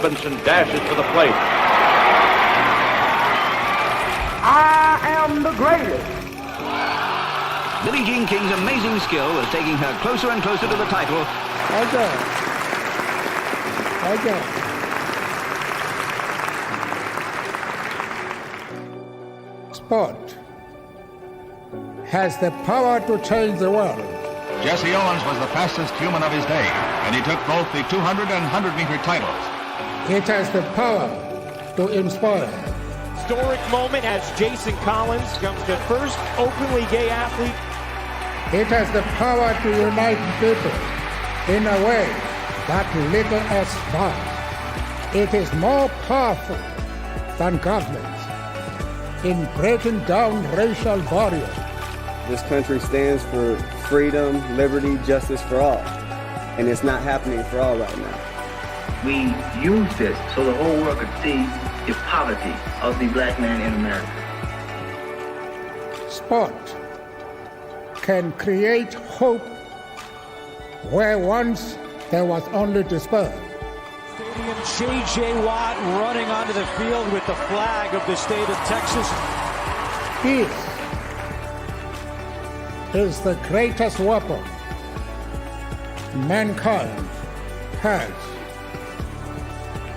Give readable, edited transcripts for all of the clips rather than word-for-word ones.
Robinson dashes to the plate. I am the greatest. Billie Jean King's amazing skill is taking her closer and closer to the title. Okay. Sport has the power to change the world. Jesse Owens was the fastest human of his day, and he took both the 200 and 100-meter titles. It has the power to inspire. Historic moment as Jason Collins becomes the first openly gay athlete. It has the power to unite people in a way that little else does. It is more powerful than governments in breaking down racial barriers. This country stands for freedom, liberty, justice for all. And it's not happening for all right now. We use this so the whole world could see the poverty of the black man in America. Sport can create hope where once there was only despair. Stadium, J.J. Watt running onto the field with the flag of the state of Texas. Peace is the greatest weapon mankind has.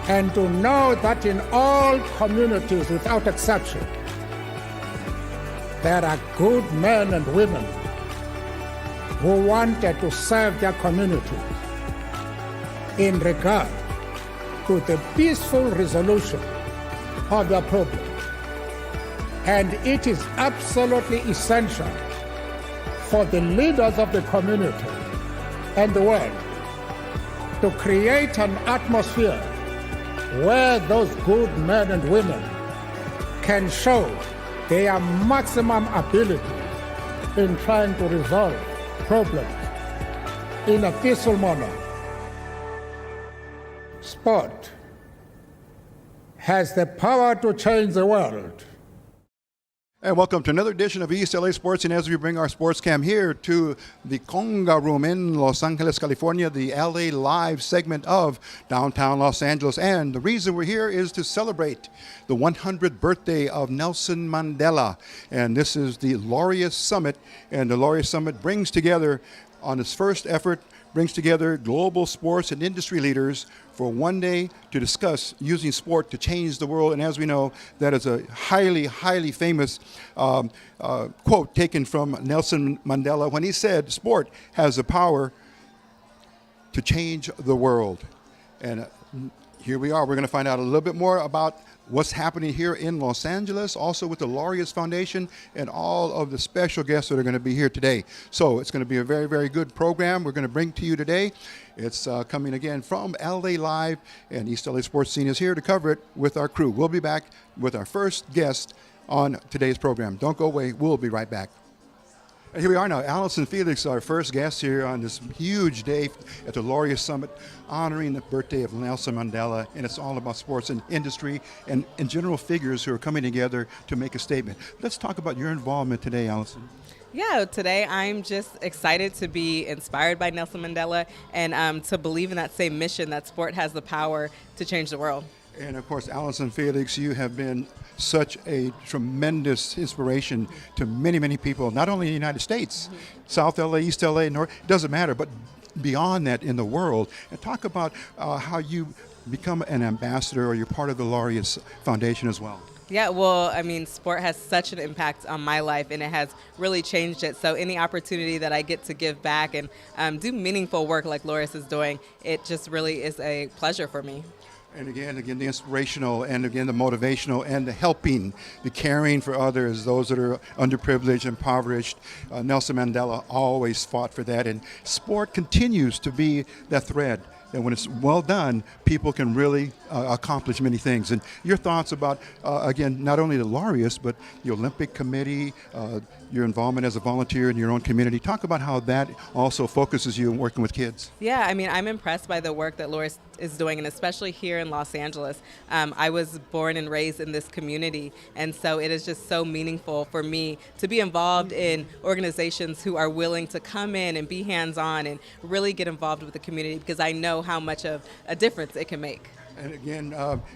And to know that in all communities without exception, there are good men and women who wanted to serve their communities in regard to the peaceful resolution of their problems. And it is absolutely essential for the leaders of the community and the world to create an atmosphere where those good men and women can show their maximum ability in trying to resolve problems in a peaceful manner. Sport has the power to change the world. And welcome to another edition of East LA Sports. And as we bring our sports cam here to the Conga Room in Los Angeles, California, the LA Live segment of downtown Los Angeles. And the reason we're here is to celebrate the 100th birthday of Nelson Mandela. And this is the Laureus Summit. And the Laureus Summit brings together, on its first effort, brings together global sports and industry leaders for one day to discuss using sport to change the world. And as we know, that is a highly, highly famous quote taken from Nelson Mandela when he said, sport has the power to change the world. And here we are. We're going to find out a little bit more about what's happening here in Los Angeles, also with the Laureus Foundation and all of the special guests that are going to be here today. So it's going to be a very, very good program we're going to bring to you today. It's coming again from LA Live, and East LA Sports Scene is here to cover it with our crew. We'll be back with our first guest on today's program. Don't go away. We'll be right back. And here we are now. Allison Felix, our first guest here on this huge day at the Laureus Summit, honoring the birthday of Nelson Mandela. And it's all about sports and industry and in general figures who are coming together to make a statement. Let's talk about your involvement today, Allison. Yeah, today I'm just excited to be inspired by Nelson Mandela and to believe in that same mission that sport has the power to change the world. And of course, Allison Felix, you have been such a tremendous inspiration to many, many people, not only in the United States, South LA, East LA, North, it doesn't matter, but beyond that in the world. And talk about how you become an ambassador or you're part of the Laureus Foundation as well. Yeah, well, I mean, sport has such an impact on my life, and it has really changed it. So any opportunity that I get to give back and do meaningful work like Laureus is doing, it just really is a pleasure for me. And again, the inspirational, and again, the motivational, and the helping, the caring for others, those that are underprivileged, impoverished. Nelson Mandela always fought for that, and sport continues to be that thread. And when it's well done, people can really accomplish many things. And your thoughts about, again, not only the Laureus, but the Olympic Committee, your involvement as a volunteer in your own community. Talk about how that also focuses you in working with kids. Yeah, I mean, I'm impressed by the work that Laureus is doing, and especially here in Los Angeles. I was born and raised in this community, and so it is just so meaningful for me to be involved in organizations who are willing to come in and be hands-on and really get involved with the community, because I know how much of a difference it can make. And again,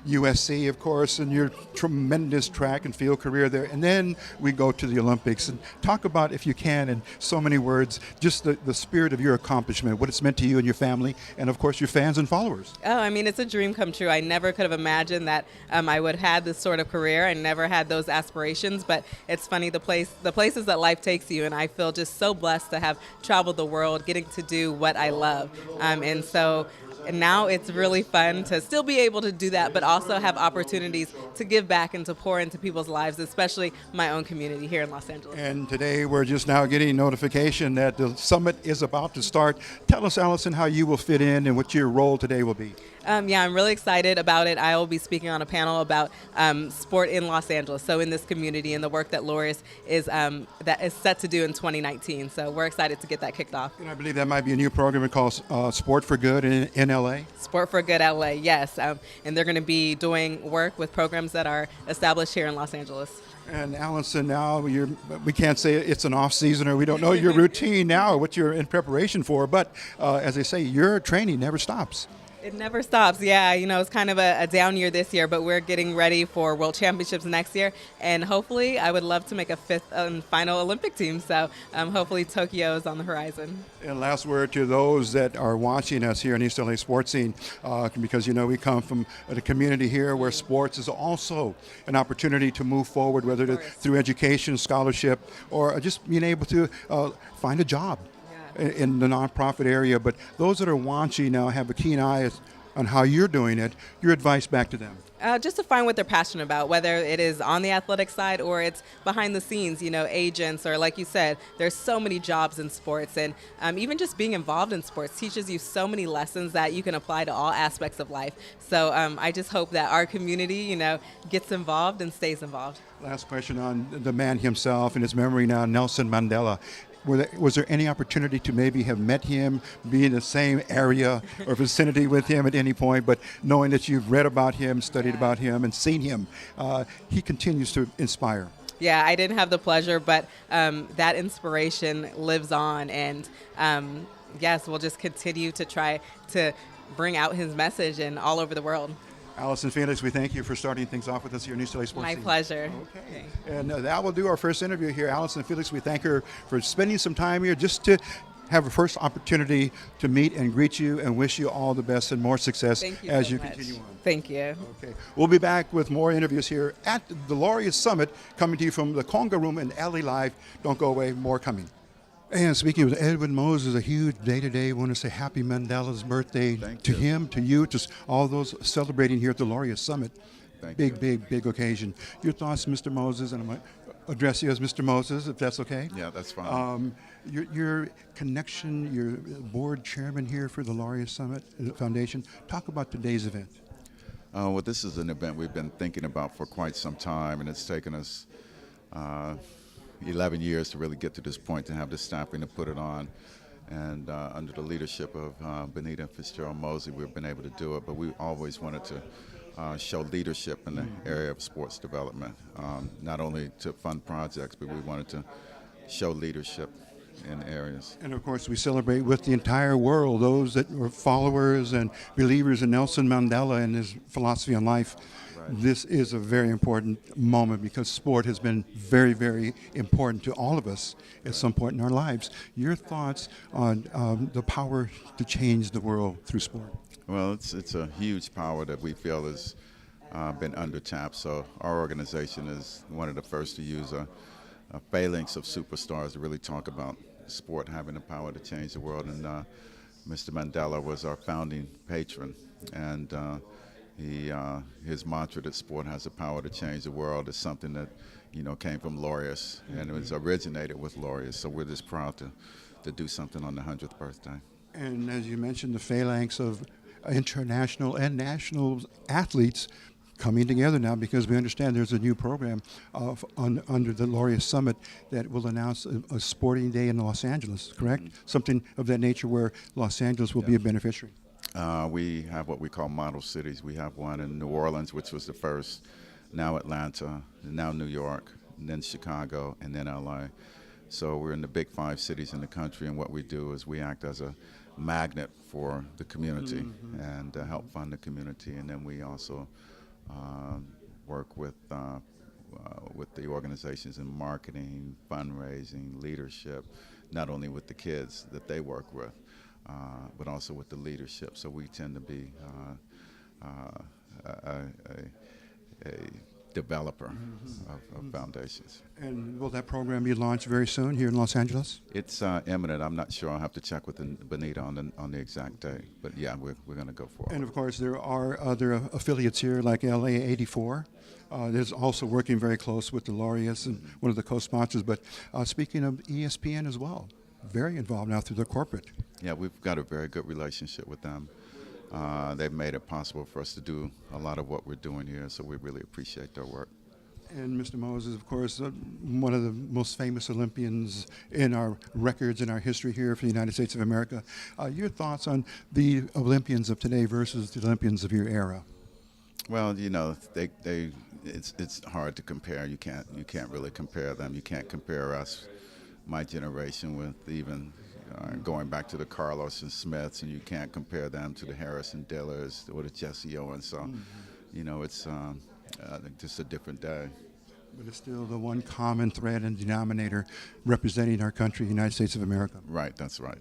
USC, of course, and your tremendous track and field career there. And then we go to the Olympics. And talk about, if you can, in so many words, just the spirit of your accomplishment, what it's meant to you and your family, and of course your fans and followers. Oh, I mean, it's a dream come true. I never could have imagined that I would have this sort of career. I never had those aspirations, but it's funny, the places that life takes you, and I feel just so blessed to have traveled the world, getting to do what I love. And now it's really fun to still be able to do that, but also have opportunities to give back and to pour into people's lives, especially my own community here in Los Angeles. And today we're just now getting notification that the summit is about to start. Tell us, Allison, how you will fit in and what your role today will be. Yeah, I'm really excited about it. I will be speaking on a panel about sport in Los Angeles, so in this community, and the work that Laureus is set to do in 2019. So we're excited to get that kicked off. And I believe that might be a new program called Sport for Good in LA. Sport for Good LA, yes. And they're going to be doing work with programs that are established here in Los Angeles. And Allison, now we can't say it's an off season, or we don't know your routine now, what you're in preparation for. But as they say, your training never stops. It never stops. Yeah, it's kind of a down year this year, but we're getting ready for World Championships next year, and hopefully I would love to make a fifth and final Olympic team, so hopefully Tokyo is on the horizon. And last word to those that are watching us here in East LA Sports Scene, because we come from a community here where sports is also an opportunity to move forward, whether through education, scholarship, or just being able to find a job in the nonprofit area. But those that are watching now have a keen eye on how you're doing it. Your advice back to them? Just to find what they're passionate about, whether it is on the athletic side or it's behind the scenes, agents, or like you said, there's so many jobs in sports, and even just being involved in sports teaches you so many lessons that you can apply to all aspects of life. So I just hope that our community, gets involved and stays involved. Last question on the man himself and his memory now, Nelson Mandela. Was there any opportunity to maybe have met him, be in the same area or vicinity with him at any point, but knowing that you've read about him, studied about him, and seen him, he continues to inspire? Yeah, I didn't have the pleasure, but that inspiration lives on, and yes, we'll just continue to try to bring out his message and all over the world. Allison Felix, we thank you for starting things off with us here in East LA Sports My Scene. pleasure. Okay. And that will do our first interview here. Allison Felix, we thank her for spending some time here just to have a first opportunity to meet and greet you and wish you all the best and more success as you continue on. Thank you. Okay. We'll be back with more interviews here at the Laureus Summit, coming to you from the Conga Room in LA Live. Don't go away, more coming. And speaking with Edwin Moses, a huge day today. I want to say happy Mandela's birthday to him, to you, to all those celebrating here at the Laureus Summit. Big occasion. Your thoughts, Mr. Moses, and I'm going to address you as Mr. Moses, if that's okay. Yeah, that's fine. Your connection, you're board chairman here for the Laureus Summit Foundation. Talk about today's event. Well, this is an event we've been thinking about for quite some time, and it's taken us 11 years to really get to this point, to have the staffing to put it on. And under the leadership of Benita Fitzgerald-Mosley, we've been able to do it. But we always wanted to show leadership in the area of sports development, not only to fund projects, but we wanted to show leadership in areas. And of course, we celebrate with the entire world, those that were followers and believers in Nelson Mandela and his philosophy on life. This is a very important moment because sport has been very, very important to all of us at some point in our lives. Your thoughts on the power to change the world through sport? Well, it's a huge power that we feel has been under-tapped. So our organization is one of the first to use a phalanx of superstars to really talk about sport having the power to change the world. And Mr. Mandela was our founding patron. And his mantra that sport has the power to change the world is something that came from Laureus, and it was originated with Laureus. So we're just proud to do something on the 100th birthday. And as you mentioned, the phalanx of international and national athletes coming together now, because we understand there's a new program under the Laureus Summit that will announce a sporting day in Los Angeles, correct? Mm-hmm. Something of that nature where Los Angeles will be a beneficiary. We have what we call model cities. We have one in New Orleans, which was the first, now Atlanta, now New York, and then Chicago, and then LA. So we're in the big 5 cities in the country, and what we do is we act as a magnet for the community and help fund the community. And then we also work with the organizations in marketing, fundraising, leadership, not only with the kids that they work with, but also with the leadership. So we tend to be a developer of foundations. And will that program be launched very soon here in Los Angeles? It's imminent. I'm not sure. I'll have to check with Benita on the exact day. But yeah, we're going to go for it. And of course, there are other affiliates here like LA 84. There's also working very close with the Laureus and one of the co-sponsors. But speaking of ESPN as well, very involved now through the corporate. Yeah, we've got a very good relationship with them. They've made it possible for us to do a lot of what we're doing here, so we really appreciate their work. And Mr. Moses, of course, one of the most famous Olympians in our records, in our history here for the United States of America. Your thoughts on the Olympians of today versus the Olympians of your era? Well, it's hard to compare. You can't really compare them. You can't compare us, my generation, with even going back to the Carlos and Smiths, and you can't compare them to the Harrison Dillers or the Jesse Owens. So, it's just a different day. But it's still the one common thread and denominator representing our country, the United States of America. Right, that's right.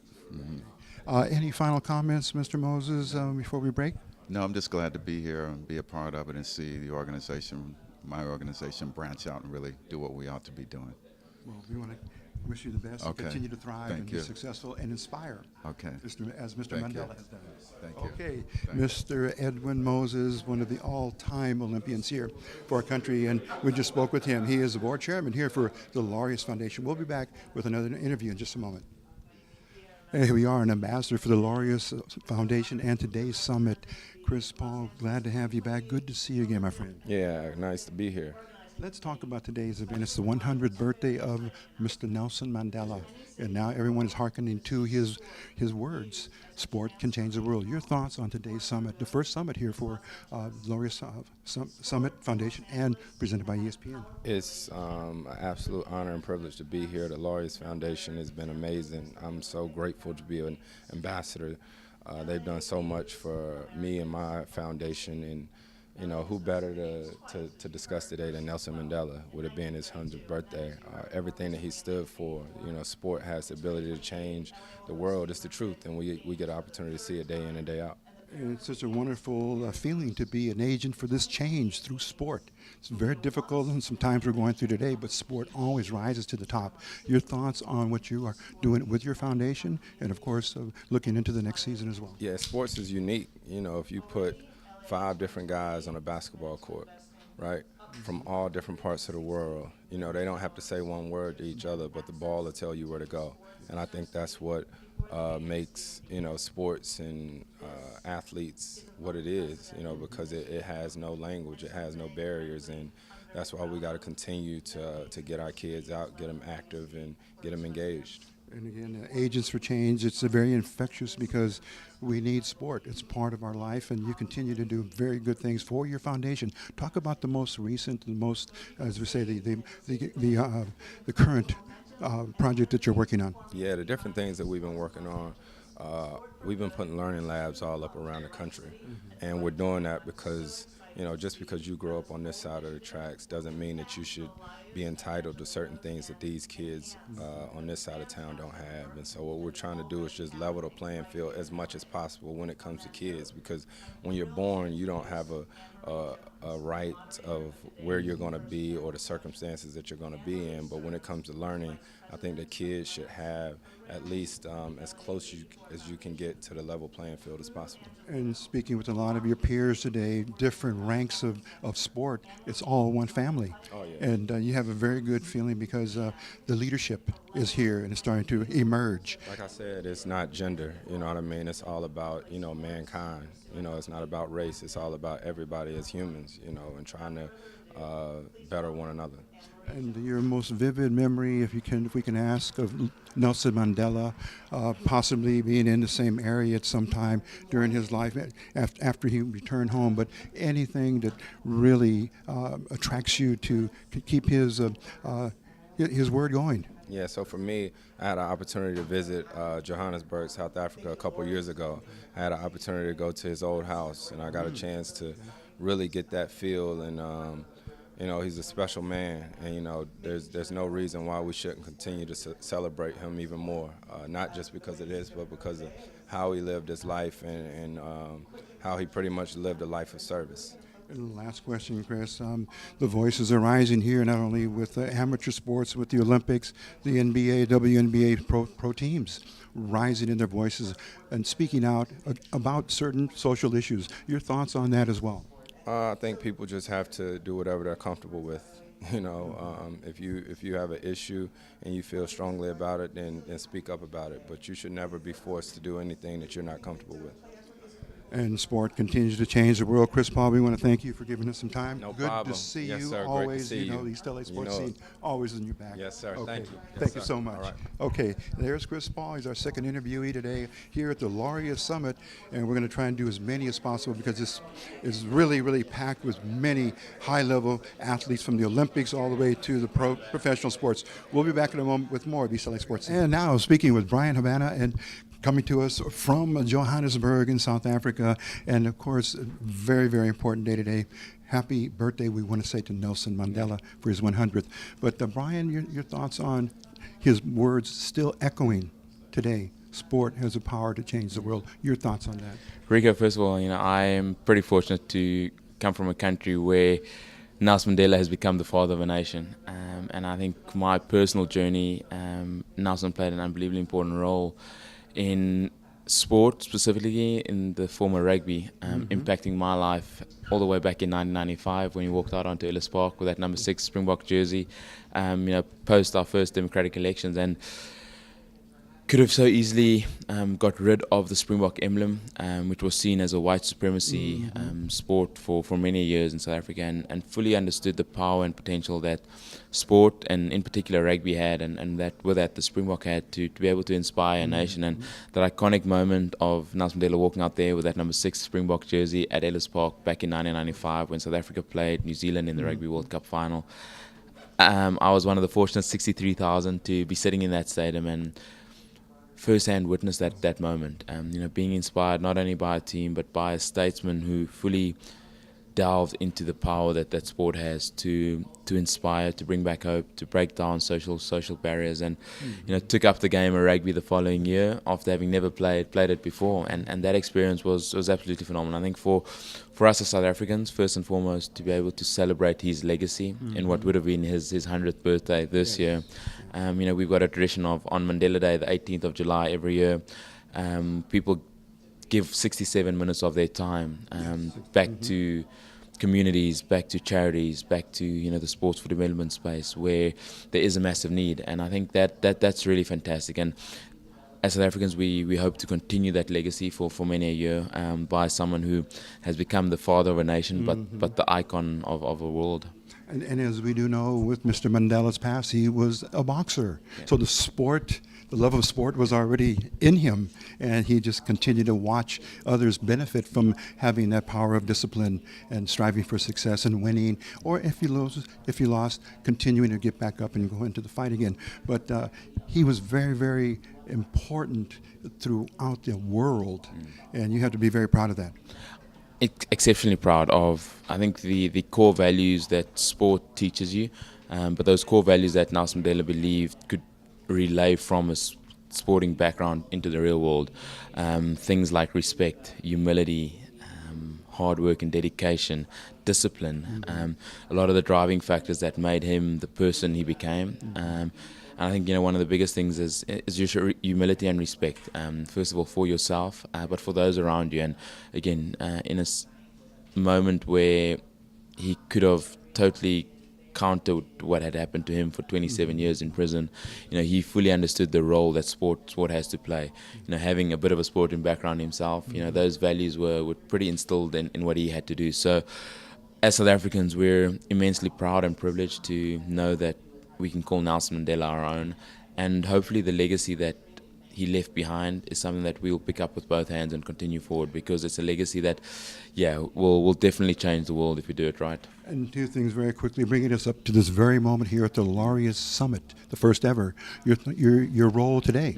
Any final comments, Mr. Moses, before we break? No, I'm just glad to be here and be a part of it and see the organization, my organization, branch out and really do what we ought to be doing. Well, we want to wish you the best. Okay. Continue to thrive and be successful and inspire. Okay. As Mr. Mandela has done. Thank you. Okay. Mr. Edwin Moses, one of the all-time Olympians here for our country, and we just spoke with him. He is the board chairman here for the Laureus Foundation. We'll be back with another interview in just a moment. And here we are, an ambassador for the Laureus Foundation and today's summit. Chris Paul, glad to have you back. Good to see you again, my friend. Yeah, nice to be here. Let's talk about today's event. It's the 100th birthday of Mr. Nelson Mandela, and now everyone is hearkening to his words. Sport can change the world. Your thoughts on today's summit, the first summit here for Laureus Summit Foundation and presented by ESPN. It's an absolute honor and privilege to be here. The Laureus Foundation has been amazing. I'm so grateful to be an ambassador. They've done so much for me and my foundation, and who better to discuss today than Nelson Mandela, with it being his 100th birthday. Everything that he stood for, sport has the ability to change the world. It's the truth, and we get an opportunity to see it day in and day out. And it's such a wonderful feeling to be an agent for this change through sport. It's very difficult, and sometimes we're going through today, but sport always rises to the top. Your thoughts on what you are doing with your foundation, and of course, looking into the next season as well. Yeah, sports is unique. If you put 5 different guys on a basketball court, right, from all different parts of the world, they don't have to say one word to each other, but the ball will tell you where to go. And I think that's what makes, sports and athletes what it is, because it has no language, it has no barriers, and that's why we got to continue to get our kids out, get them active, and get them engaged. And again, Agents for Change, it's very infectious because we need sport. It's part of our life, and you continue to do very good things for your foundation. Talk about the most recent, the most, as we say, the current project that you're working on. Yeah, the different things that we've been working on. We've been putting learning labs all up around the country, and we're doing that because just because you grow up on this side of the tracks doesn't mean that you should be entitled to certain things that these kids on this side of town don't have. And so what we're trying to do is just level the playing field as much as possible when it comes to kids, because when you're born, you don't have a right of where you're going to be or the circumstances that you're going to be in. But when it comes to learning, I think that kids should have at least as close as you can get to the level playing field as possible. And speaking with a lot of your peers today, different ranks of sport, it's all one family. Oh, yeah. And you have a very good feeling because the leadership is here and it's starting to emerge. Like I said, it's not gender, you know what I mean? It's all about, mankind. It's not about race. It's all about everybody as humans, and trying to better one another. And your most vivid memory, if we can ask, of Nelson Mandela, possibly being in the same area at some time during his life after he returned home, but anything that really attracts you to keep his word going. Yeah, so for me, I had an opportunity to visit Johannesburg, South Africa a couple years ago. I had an opportunity to go to his old house, and I got a chance to really get that feel. And he's a special man, and there's no reason why we shouldn't continue to celebrate him even more. Not just because of this, but because of how he lived his life and how he pretty much lived a life of service. And last question, Chris. The voices are rising here, not only with amateur sports, with the Olympics, the NBA, WNBA pro teams, rising in their voices and speaking out about certain social issues. Your thoughts on that as well? I think people just have to do whatever they're comfortable with. If you have an issue and you feel strongly about it, then speak up about it. But you should never be forced to do anything that you're not comfortable with. And sport continues to change the world. Chris Paul, we want to thank you for giving us some time. No Good problem. to see Yes, you. sir. Always, great to see you. the East LA sports scene, always in your back. Yes, sir. Okay. Thank you. Yes, Thank you sir. so much. All right. Okay, there's Chris Paul. He's our second interviewee today here at the Laureus Summit, and we're going to try and do as many as possible because this is really, really packed with many high-level athletes from the Olympics all the way to the professional sports. We'll be back in a moment with more of East LA Sports Scene. And now speaking with Brian Havana and coming to us from Johannesburg in South Africa, and of course, a very, very important day today. Happy birthday, we want to say to Nelson Mandela for his 100th. But Brian, your thoughts on his words still echoing today? Sport has the power to change the world. Your thoughts on that? Rico, first of all, I am pretty fortunate to come from a country where Nelson Mandela has become the father of a nation. And I think my personal journey, Nelson played an unbelievably important role in sport, specifically in the form of rugby, impacting my life all the way back in 1995 when he walked out onto Ellis Park with that number 6 Springbok jersey, post our first democratic elections, and could have so easily got rid of the Springbok emblem, which was seen as a white supremacy sport for many years in South Africa, and fully understood the power and potential that sport, and in particular rugby, had, and that with that the Springbok had to be able to inspire a nation. And that iconic moment of Nelson Mandela walking out there with that number 6 Springbok jersey at Ellis Park back in 1995 when South Africa played New Zealand in the Rugby World Cup final. I was one of the fortunate 63,000 to be sitting in that stadium and first-hand witness that moment, being inspired not only by a team but by a statesman who fully delved into the power that sport has to inspire, to bring back hope, to break down social barriers, and took up the game of rugby the following year after having never played it before, and that experience was absolutely phenomenal. I think for us as South Africans, first and foremost, to be able to celebrate his legacy in what would have been his 100th birthday this year. We've got a tradition of on Mandela Day, the 18th of July every year, people give 67 minutes of their time back to communities, back to charities, back to the sports for development space where there is a massive need. And I think that's really fantastic. And as South Africans, we hope to continue that legacy for many a year by someone who has become the father of a nation, but the icon of a world. And as we do know, with Mr. Mandela's past, he was a boxer. Yeah. So the love of sport was already in him, and he just continued to watch others benefit from having that power of discipline and striving for success and winning, or if you lost, continuing to get back up and go into the fight again. But he was very, very important throughout the world, and you have to be very proud of that. Exceptionally proud of, I think, the core values that sport teaches you, but those core values that Nelson Mandela believed could relay from a sporting background into the real world. Things like respect, humility, hard work and dedication, discipline, a lot of the driving factors that made him the person he became. And I think one of the biggest things is your humility and respect. First of all, for yourself, but for those around you. And again, in a moment where he could have totally countered what had happened to him for 27 years in prison, he fully understood the role that sport has to play. Having a bit of a sporting background himself, those values were pretty instilled in what he had to do. So, as South Africans, we're immensely proud and privileged to know that we can call Nelson Mandela our own, and hopefully the legacy that he left behind is something that we'll pick up with both hands and continue forward, because it's a legacy that, will definitely change the world if we do it right. And two things very quickly, bringing us up to this very moment here at the Laureus Summit, the first ever. Your role today.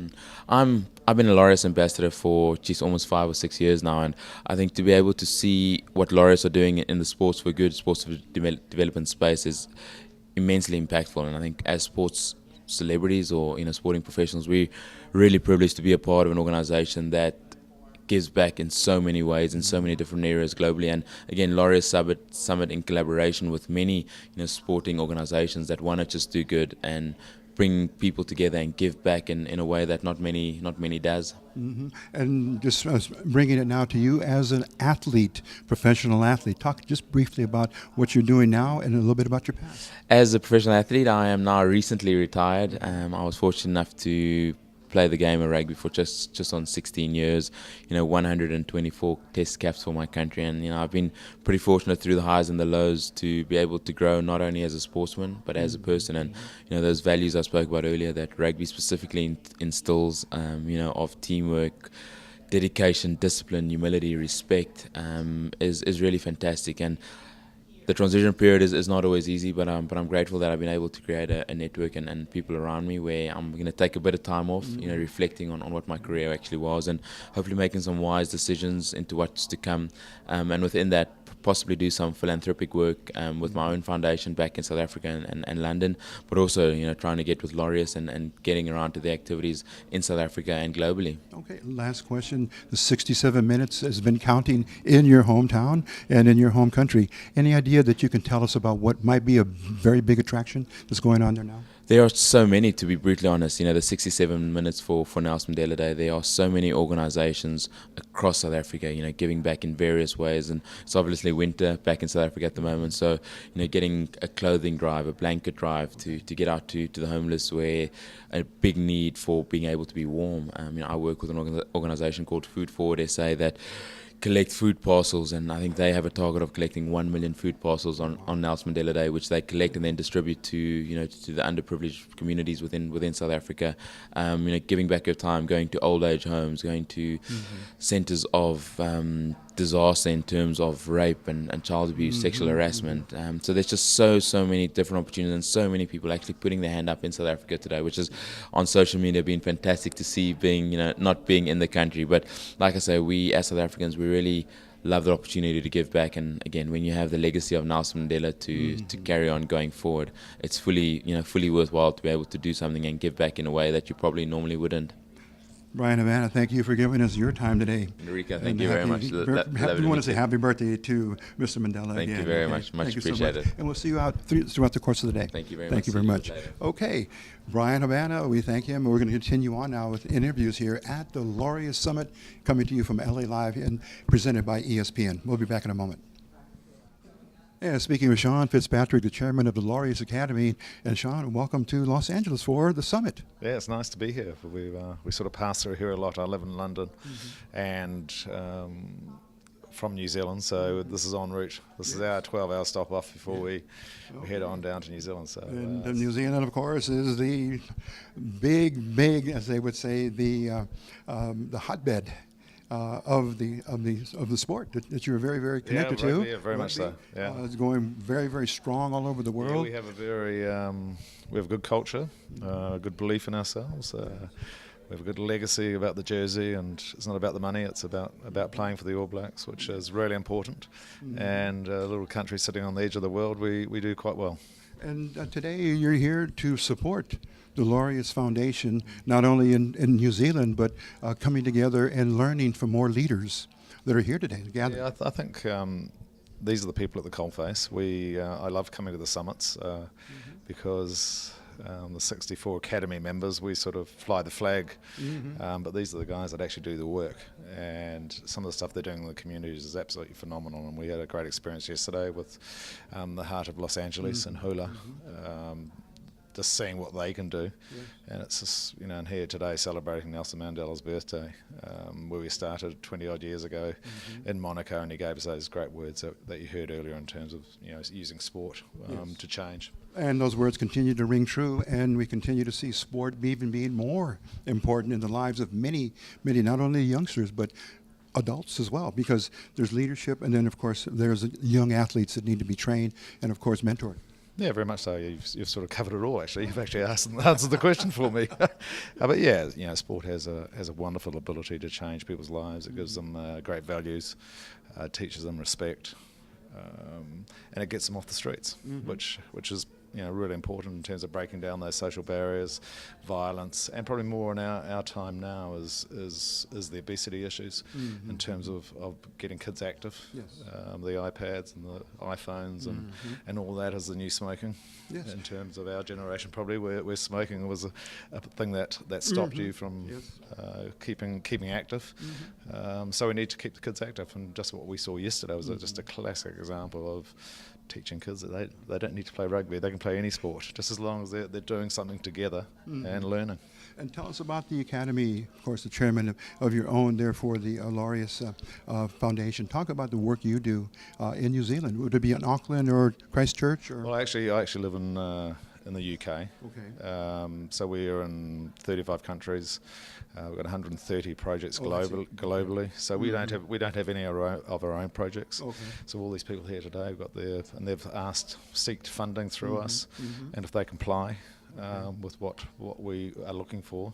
I've been a Laureus ambassador for almost 5 or 6 years now, and I think to be able to see what Laureus are doing in the sports for good, sports for development space is immensely impactful. And I think as sports celebrities or sporting professionals, we're really privileged to be a part of an organization that gives back in so many ways in so many different areas globally. And again, Laureus Summit in collaboration with many sporting organizations that want to just do good and bring people together and give back in a way that not many does. Mm-hmm. And just bringing it now to you as an athlete, professional athlete. Talk just briefly about what you're doing now and a little bit about your past. As a professional athlete, I am now recently retired. I was fortunate enough to play the game of rugby for just on 16 years, 124 test caps for my country, and I've been pretty fortunate through the highs and the lows to be able to grow not only as a sportsman but as a person. And those values I spoke about earlier that rugby specifically instills, of teamwork, dedication, discipline, humility, respect, is really fantastic. And the transition period is not always easy, but I'm grateful that I've been able to create a network and people around me where I'm going to take a bit of time off, reflecting on what my career actually was, and hopefully making some wise decisions into what's to come, and within that possibly do some philanthropic work with my own foundation back in South Africa and London, but also trying to get with Laureus and getting around to the activities in South Africa and globally. Okay, last question. The 67 minutes has been counting in your hometown and in your home country. Any idea that you can tell us about what might be a very big attraction that's going on there now? There are so many, to be brutally honest. The 67 minutes for Nelson Mandela Day, there are so many organizations across South Africa, giving back in various ways. And it's obviously winter back in South Africa at the moment. So, getting a clothing drive, a blanket drive to get out to the homeless, where a big need for being able to be warm. I work with an organization called Food Forward SA that collect food parcels, and I think they have a target of collecting 1 million food parcels on Nelson Mandela Day, which they collect and then distribute to to the underprivileged communities within South Africa. Giving back your time, going to old age homes, going to centres of disaster in terms of rape and child abuse, sexual harassment. So there's just so many different opportunities, and so many people actually putting their hand up in South Africa today, which is on social media been fantastic to see, being not being in the country. But like I say, we as South Africans, we really love the opportunity to give back. And again, when you have the legacy of Nelson Mandela to carry on going forward, it's fully worthwhile to be able to do something and give back in a way that you probably normally wouldn't. Brian Havana, thank you for giving us your time today. Enrique, thank you very much. We want to say happy birthday to Mr. Mandela again. Thank you very much. Much appreciated. And we'll see you out throughout the course of the day. Thank you very much. Thank you very much. Okay, Brian Havana, we thank him. We're going to continue on now with interviews here at the Laureus Summit, coming to you from LA Live and presented by ESPN. We'll be back in a moment. And speaking with Sean Fitzpatrick, the chairman of the Laureus Academy. And Sean, welcome to Los Angeles for the summit. Yeah, it's nice to be here. We sort of pass through here a lot. I live in London and from New Zealand, so this is en route. This is our 12-hour stop off before we head on down to New Zealand. So, and New Zealand, of course, is the big, as they would say, the hotbed of the sport that you're very, very connected to. Yeah, very much so. Yeah, it's going very, very strong all over the world. Yeah, we have we have a good culture, a good belief in ourselves. We have a good legacy about the jersey, and it's not about the money. It's about playing for the All Blacks, which is really important. And a little country sitting on the edge of the world, we do quite well. And today you're here to support the Laureus Foundation, not only in New Zealand, but coming together and learning from more leaders that are here today to gather. Yeah, I think these are the people at the coalface. I love coming to the summits because the 64 Academy members, we sort of fly the flag, but these are the guys that actually do the work, and some of the stuff they're doing in the communities is absolutely phenomenal. And we had a great experience yesterday with the Heart of Los Angeles and Hula. Just seeing what they can do, and it's just, and here today celebrating Nelson Mandela's birthday, where we started 20 odd years ago in Monaco, and he gave us those great words that you heard earlier in terms of using sport to change. And those words continue to ring true, and we continue to see sport even being more important in the lives of many, not only youngsters, but adults as well, because there's leadership, and then, of course, there's young athletes that need to be trained and, of course, mentored. Yeah, very much so. You've sort of covered it all. Actually, you've actually answered the question for me. But yeah, sport has a wonderful ability to change people's lives. It gives them great values, teaches them respect, and it gets them off the streets, which is really important in terms of breaking down those social barriers, violence, and probably more in our time now is the obesity issues in terms of getting kids active. Yes. The iPads and the iPhones and all that is the new smoking. Yes. In terms of our generation, probably where smoking was a thing that stopped you from keeping active. So we need to keep the kids active, and just what we saw yesterday was just a classic example of teaching kids that they don't need to play rugby. They can play any sport, just as long as they're doing something together and learning. And tell us about the Academy, of course, the chairman of your own, therefore the Laureus Foundation. Talk about the work you do in New Zealand. Would it be in Auckland or Christchurch? Or? Well, I actually live in the UK. Okay. So we are in 35 countries. We've got 130 projects globally. So we don't have any of our own projects. Okay. So all these people here today have got and they've seeked funding through us, and if they comply with what we are looking for,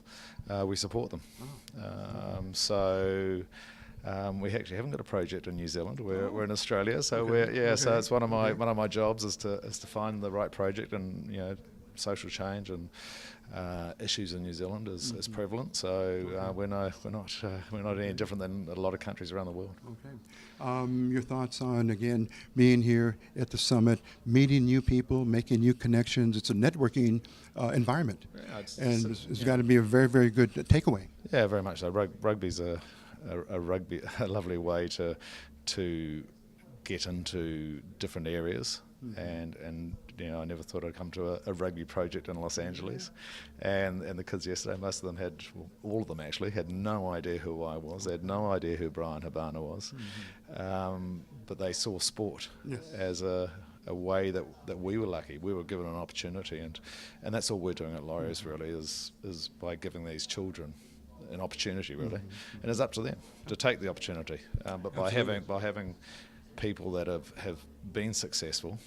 we support them. So. We actually haven't got a project in New Zealand. We're in Australia, so so it's one of my jobs is to find the right project, and social change and issues in New Zealand is prevalent. So we're not any different than a lot of countries around the world. Okay. Your thoughts on, again, being here at the summit, meeting new people, making new connections. It's a networking environment, it's got to be a very, very good takeaway. Yeah, very much so. Rugby's a lovely way to get into different areas, and I never thought I'd come to a rugby project in Los Angeles, and the kids yesterday, most of them all of them actually had no idea who I was. They had no idea who Brian Habana was, but they saw sport as a way that we were lucky. We were given an opportunity, and that's all we're doing at Laureus really is by giving these children an opportunity really, and it's up to them to take the opportunity. But by having people that have been successful,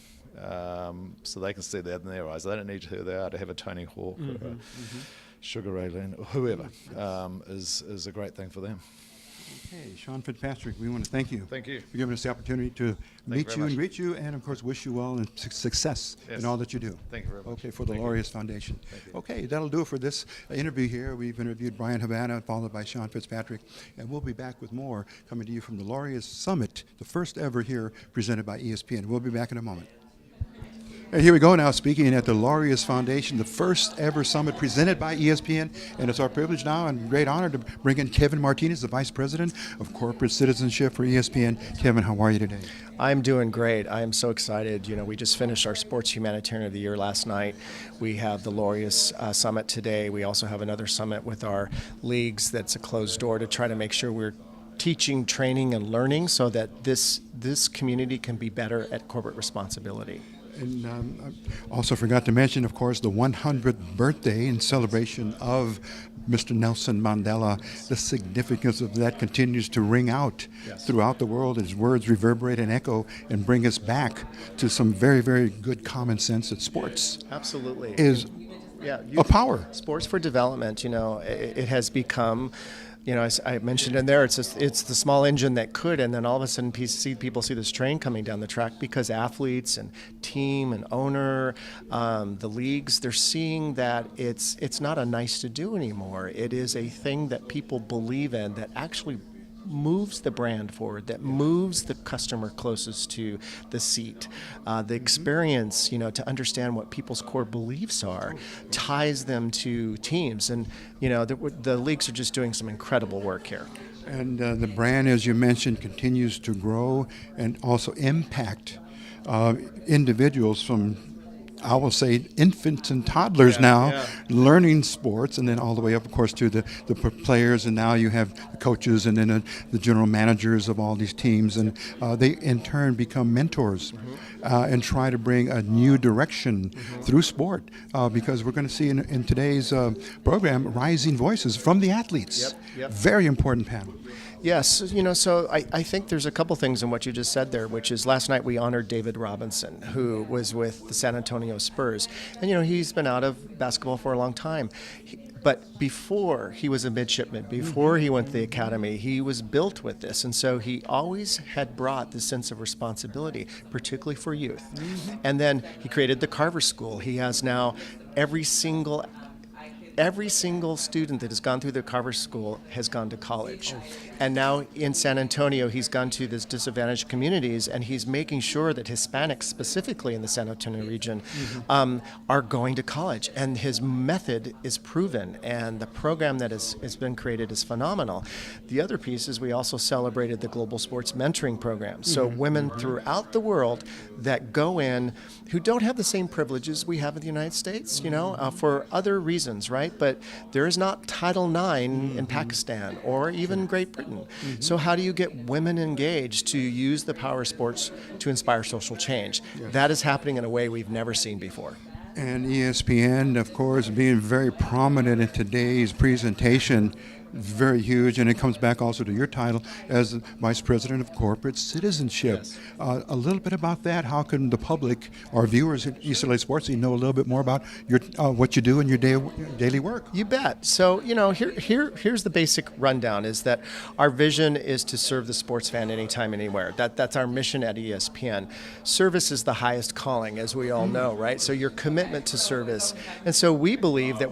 so they can see that in their eyes. They don't need who they are to have a Tony Hawk or a Sugar Ray Leonard or whoever, is a great thing for them. Okay, Sean Fitzpatrick, we want to thank you. Thank you for giving us the opportunity to meet you and greet you, and of course wish you well and success in all that you do. Thank you very much. Okay, for the Laureus Foundation. Okay, that'll do it for this interview here. We've interviewed Brian Habana, followed by Sean Fitzpatrick, and we'll be back with more coming to you from the Laureus Summit, the first ever here presented by ESPN. We'll be back in a moment. And here we go now, speaking at the Laureus Foundation, the first ever summit presented by ESPN. And it's our privilege now and great honor to bring in Kevin Martinez, the Vice President of Corporate Citizenship for ESPN. Kevin, how are you today? I'm doing great. I am so excited. We just finished our Sports Humanitarian of the Year last night. We have the Laureus Summit today. We also have another summit with our leagues that's a closed door to try to make sure we're teaching, training, and learning so that this community can be better at corporate responsibility. And I also forgot to mention, of course, the 100th birthday in celebration of Mr. Nelson Mandela. The significance of that continues to ring out throughout the world. His words reverberate and echo and bring us back to some very, very good common sense that sports absolutely is a power. Sports for development, it has become... as I mentioned in there, it's the small engine that could, and then all of a sudden people see this train coming down the track because athletes and team and owner, the leagues, they're seeing that it's not a nice to do anymore. It is a thing that people believe in that actually moves the brand forward, that moves the customer closest to the seat. The experience, to understand what people's core beliefs are, ties them to teams. And, the leagues are just doing some incredible work here. And the brand, as you mentioned, continues to grow and also impact individuals from, I will say, infants and toddlers learning sports, and then all the way up, of course, to the players, and now you have the coaches and then the general managers of all these teams, and they in turn become mentors and try to bring a new direction through sport, because we're going to see in today's program rising voices from the athletes. Yep. Very important panel. Yes, so I think there's a couple things in what you just said there, which is last night we honored David Robinson, who was with the San Antonio Spurs. And, he's been out of basketball for a long time. But before he was a midshipman, before he went to the academy, he was built with this. And so he always had brought this sense of responsibility, particularly for youth. And then he created the Carver School. He has now every single student that has gone through the Carver School has gone to college. And now in San Antonio, he's gone to these disadvantaged communities, and he's making sure that Hispanics, specifically in the San Antonio region, are going to college. And his method is proven, and the program that has been created is phenomenal. The other piece is we also celebrated the Global Sports Mentoring Program. So women throughout the world that go in who don't have the same privileges we have in the United States, for other reasons, right? But there is not Title IX in Pakistan or even Great Britain. So how do you get women engaged to use the power of sports to inspire social change? That is happening in a way we've never seen before. And ESPN, of course, being very prominent in today's presentation, very huge, and it comes back also to your title as Vice President of Corporate Citizenship. Yes. A little bit about that. How can the public, our viewers at East LA Sports, know a little bit more about your what you do in your daily work? You bet. So, here's the basic rundown, is that our vision is to serve the sports fan anytime, anywhere. That's our mission at ESPN. Service is the highest calling, as we all know, right? So your commitment to service. And so we believe that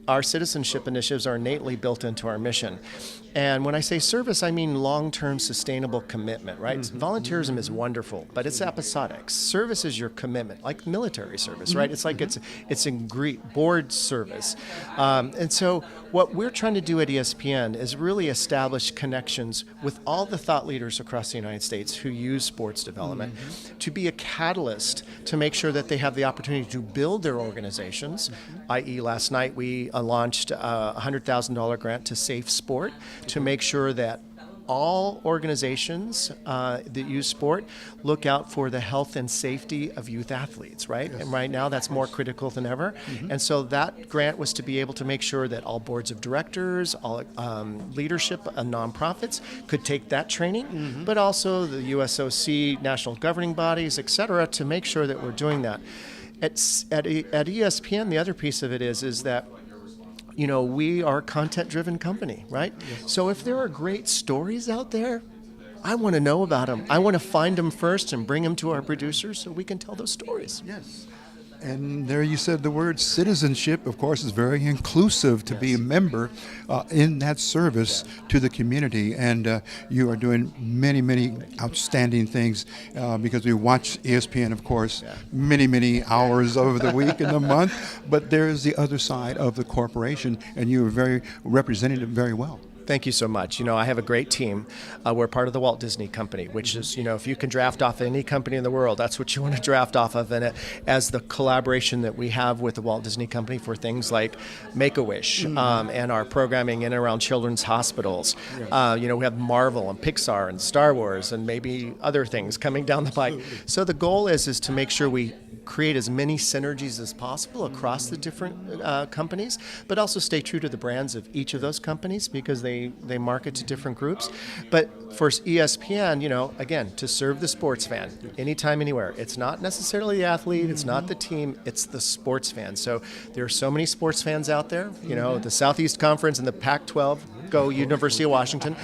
our citizenship initiatives are innately built into our mission. And when I say service, I mean long-term sustainable commitment, right? Volunteerism is wonderful, but it's episodic. Service is your commitment, like military service, right? It's like it's in Greek, board service. And so what we're trying to do at ESPN is really establish connections with all the thought leaders across the United States who use sports development to be a catalyst to make sure that they have the opportunity to build their organizations, i.e. last night we launched a $100,000 grant to Safe Sport, to make sure that all organizations that use sport look out for the health and safety of youth athletes, right? Yes. And right now that's more critical than ever. And so that grant was to be able to make sure that all boards of directors, all leadership and nonprofits could take that training, but also the USOC, national governing bodies, et cetera, to make sure that we're doing that. At ESPN, the other piece of it is that we are a content-driven company, right? Yes. So if there are great stories out there, I want to know about them. I want to find them first and bring them to our producers so we can tell those stories. Yes. And there you said the word citizenship, of course, is very inclusive to be a member in that service to the community. And you are doing many, many outstanding things because we watch ESPN, of course, many, many hours over the week and the month. But there is the other side of the corporation, and you are very represented very well. Thank you so much. I have a great team. We're part of the Walt Disney Company, which is, if you can draft off any company in the world, that's what you want to draft off of. And as the collaboration that we have with the Walt Disney Company for things like Make-A-Wish and our programming in and around children's hospitals. We have Marvel and Pixar and Star Wars and maybe other things coming down the pike. So the goal is to make sure we create as many synergies as possible across the different companies, but also stay true to the brands of each of those companies because they market to different groups. But for ESPN, again, to serve the sports fan anytime, anywhere. It's not necessarily the athlete, it's not the team, it's the sports fan. So there are so many sports fans out there. The Southeast Conference and the Pac-12, go University of Washington.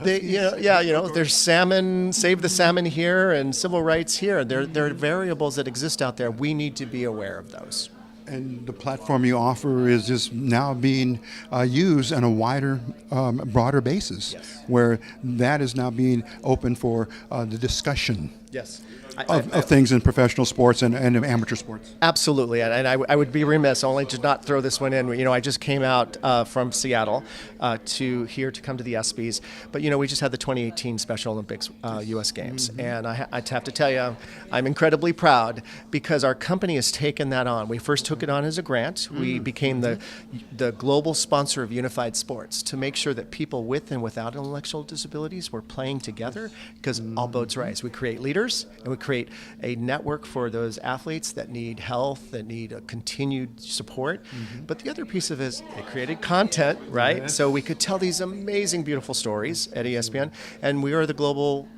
There's salmon, save the salmon here, and civil rights here. There are variables that exist out there. We need to be aware of those. And the platform you offer is just now being used on a wider, broader basis, where that is now being open for the discussion. Yes. Of things in professional sports and amateur sports. Absolutely, and I would be remiss only to not throw this one in. I just came out from Seattle to come to the ESPYs, but we just had the 2018 Special Olympics U.S. Games, and I have to tell you, I'm incredibly proud because our company has taken that on. We first took it on as a grant. We became the global sponsor of Unified Sports to make sure that people with and without intellectual disabilities were playing together because all boats rise. We create leaders. providers, and we create a network for those athletes that need health, that need a continued support. But the other piece of it is it created content, right? Yes. So we could tell these amazing, beautiful stories at ESPN, and we are the global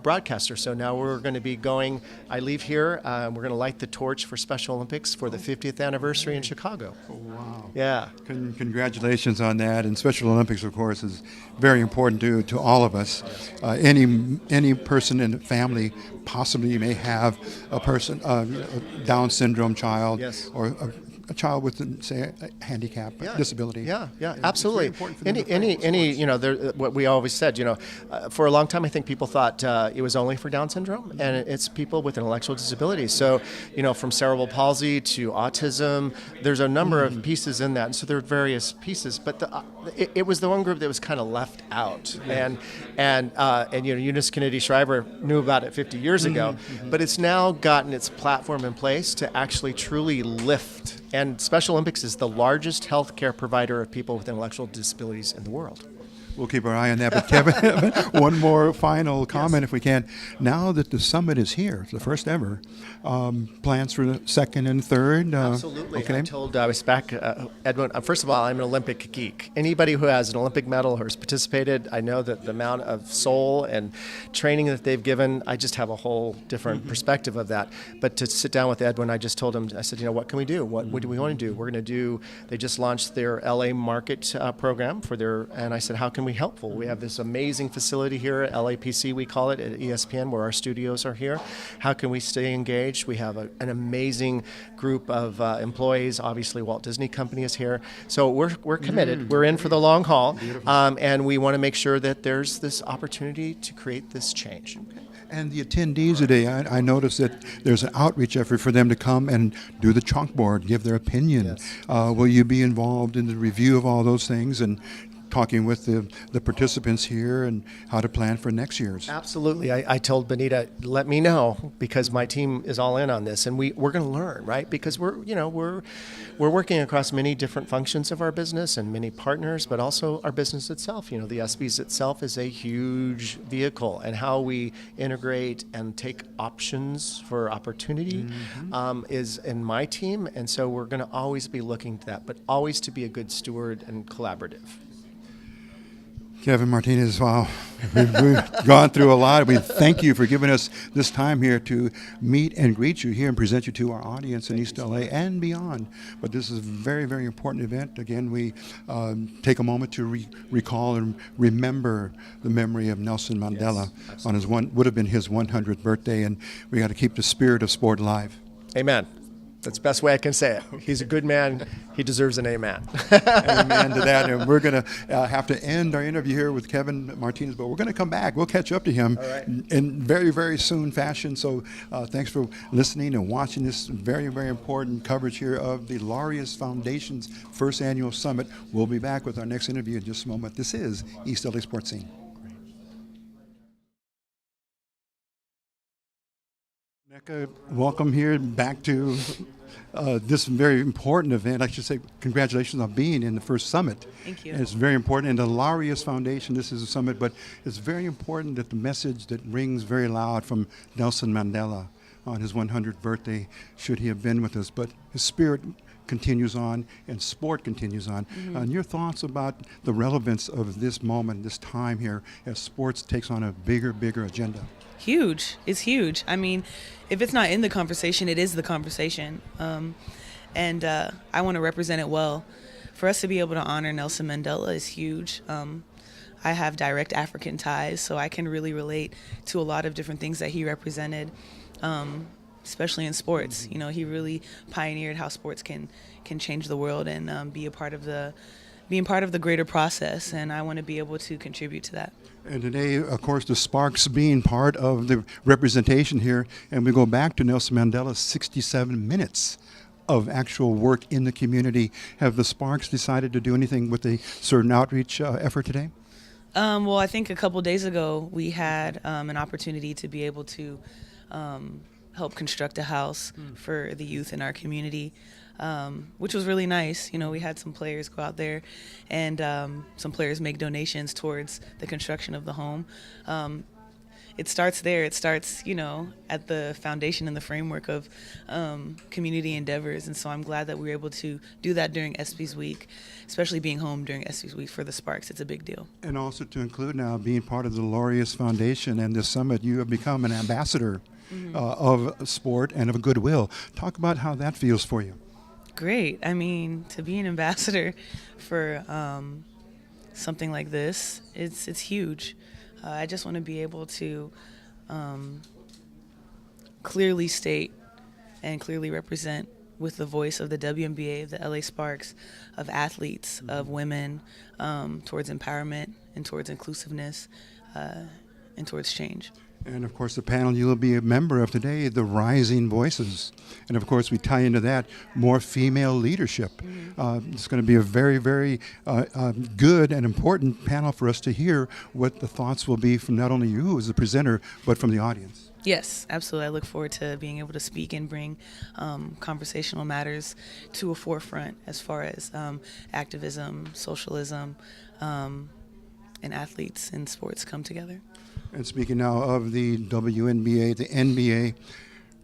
broadcaster. So now we're going to be going, I leave here, we're going to light the torch for Special Olympics for the 50th anniversary in Chicago. Oh, wow. Yeah. Congratulations on that. And Special Olympics, of course, is very important to all of us. Any person in the family possibly may have a person, a Down syndrome child, Yes. or a child with, say, a handicap, disability. Yeah, And absolutely. It's very important for them to play Any, you know, what we always said, you know, for a long time, I think people thought it was only for Down syndrome, and it's people with intellectual disabilities. So, you know, from cerebral palsy to autism, there's a number of pieces in that, and so there are various pieces. But it was the one group that was kind of left out, and you know, Eunice Kennedy Shriver knew about it 50 years ago, but it's now gotten its platform in place to actually truly lift. And Special Olympics is the largest healthcare provider of people with intellectual disabilities in the world. We'll keep our eye on that. But Kevin, one more final comment, if we can. Now that the summit is here, the first ever, plans for the second and third? Absolutely. Okay. I was back, Edwin, first of all, I'm an Olympic geek. Anybody who has an Olympic medal or has participated, I know that the amount of soul and training that they've given, I just have a whole different perspective of that. But to sit down with Edwin, I just told him, I said, you know, what can we do? What do we want to do? We're going to do, they just launched their LA market program for their, and I said, how can we helpful? We have this amazing facility here at LAPC, we call it, at ESPN, where our studios are here. How can we stay engaged? We have an amazing group of employees. Obviously, Walt Disney Company is here. So we're committed. We're in for the long haul. And we want to make sure that there's this opportunity to create this change. And the attendees today, I noticed that there's an outreach effort for them to come and do the chalkboard, give their opinion. Yes. Will you be involved in the review of all those things and talking with the participants here and how to plan for next year's? Absolutely. I told Benita, let me know, because my team is all in on this, and we're going to learn, right? Because we're working across many different functions of our business and many partners, but also our business itself. You know, the ESPYs itself is a huge vehicle, and how we integrate and take options for opportunity is in my team, and so we're going to always be looking to that, but always to be a good steward and collaborative. Kevin Martinez, wow, we've gone through a lot. We thank you for giving us this time here to meet and greet you here and present you to our audience in East LA and beyond. But this is a very, very important event. Again, we take a moment to recall and remember the memory of Nelson Mandela on his would have been his 100th birthday, and we got to keep the spirit of sport alive. Amen. That's the best way I can say it. He's a good man. He deserves an amen. Amen to that. And we're going to have to end our interview here with Kevin Martinez, but we're going to come back. We'll catch up to him in very, very soon fashion. So thanks for listening and watching this very, very important coverage here of the Laureus Foundation's first annual summit. We'll be back with our next interview in just a moment. This is East LA Sports Scene. Mecca, welcome here back to this very important event. I should say congratulations on being in the first summit. Thank you. And it's very important. And the Laureus Foundation, this is a summit, but it's very important that the message that rings very loud from Nelson Mandela on his 100th birthday, should he have been with us, but his spirit continues on and sport continues on. And your thoughts about the relevance of this moment, this time here, as sports takes on a bigger agenda? Huge. It's huge. I mean, if it's not in the conversation, it is the conversation. And I want to represent it well. For us to be able to honor Nelson Mandela is huge. I have direct African ties, so I can really relate to a lot of different things that he represented, especially in sports. You know, he really pioneered how sports can change the world and being part of the greater process, and I want to be able to contribute to that. And today, of course, the Sparks being part of the representation here, and we go back to Nelson Mandela's 67 minutes of actual work in the community. Have the Sparks decided to do anything with a certain outreach effort today? Well, I think a couple days ago we had an opportunity to be able to help construct a house for the youth in our community. Which was really nice. You know, we had some players go out there and some players make donations towards the construction of the home. it starts there. It starts, at the foundation and the framework of community endeavors. And so I'm glad that we were able to do that during ESPYs week, especially being home during ESPYs week for the Sparks. It's a big deal. And also to include now being part of the Laureus Foundation and this summit, you have become an ambassador of sport and of goodwill. Talk about how that feels for you. Great. I mean, to be an ambassador for something like this, it's huge. I just want to be able to clearly state and clearly represent with the voice of the WNBA, of the LA Sparks, of athletes, of women, towards empowerment and towards inclusiveness and towards change. And of course, the panel you'll be a member of today, the Rising Voices. And of course, we tie into that more female leadership. It's going to be a very, very good and important panel for us to hear what the thoughts will be from not only you as the presenter, but from the audience. Yes, absolutely. I look forward to being able to speak and bring conversational matters to a forefront as far as activism, socialism, and athletes in sports come together. And speaking now of the WNBA, the NBA,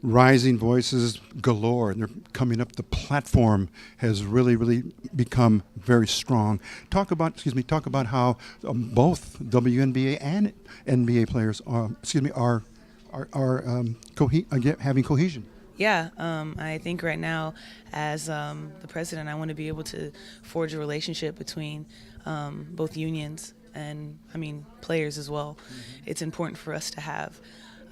rising voices galore, and they're coming up. The platform has really, really become very strong. Talk about how both WNBA and NBA players are having cohesion. Yeah, I think right now, as the president, I want to be able to forge a relationship between both unions and, players as well. It's important for us to have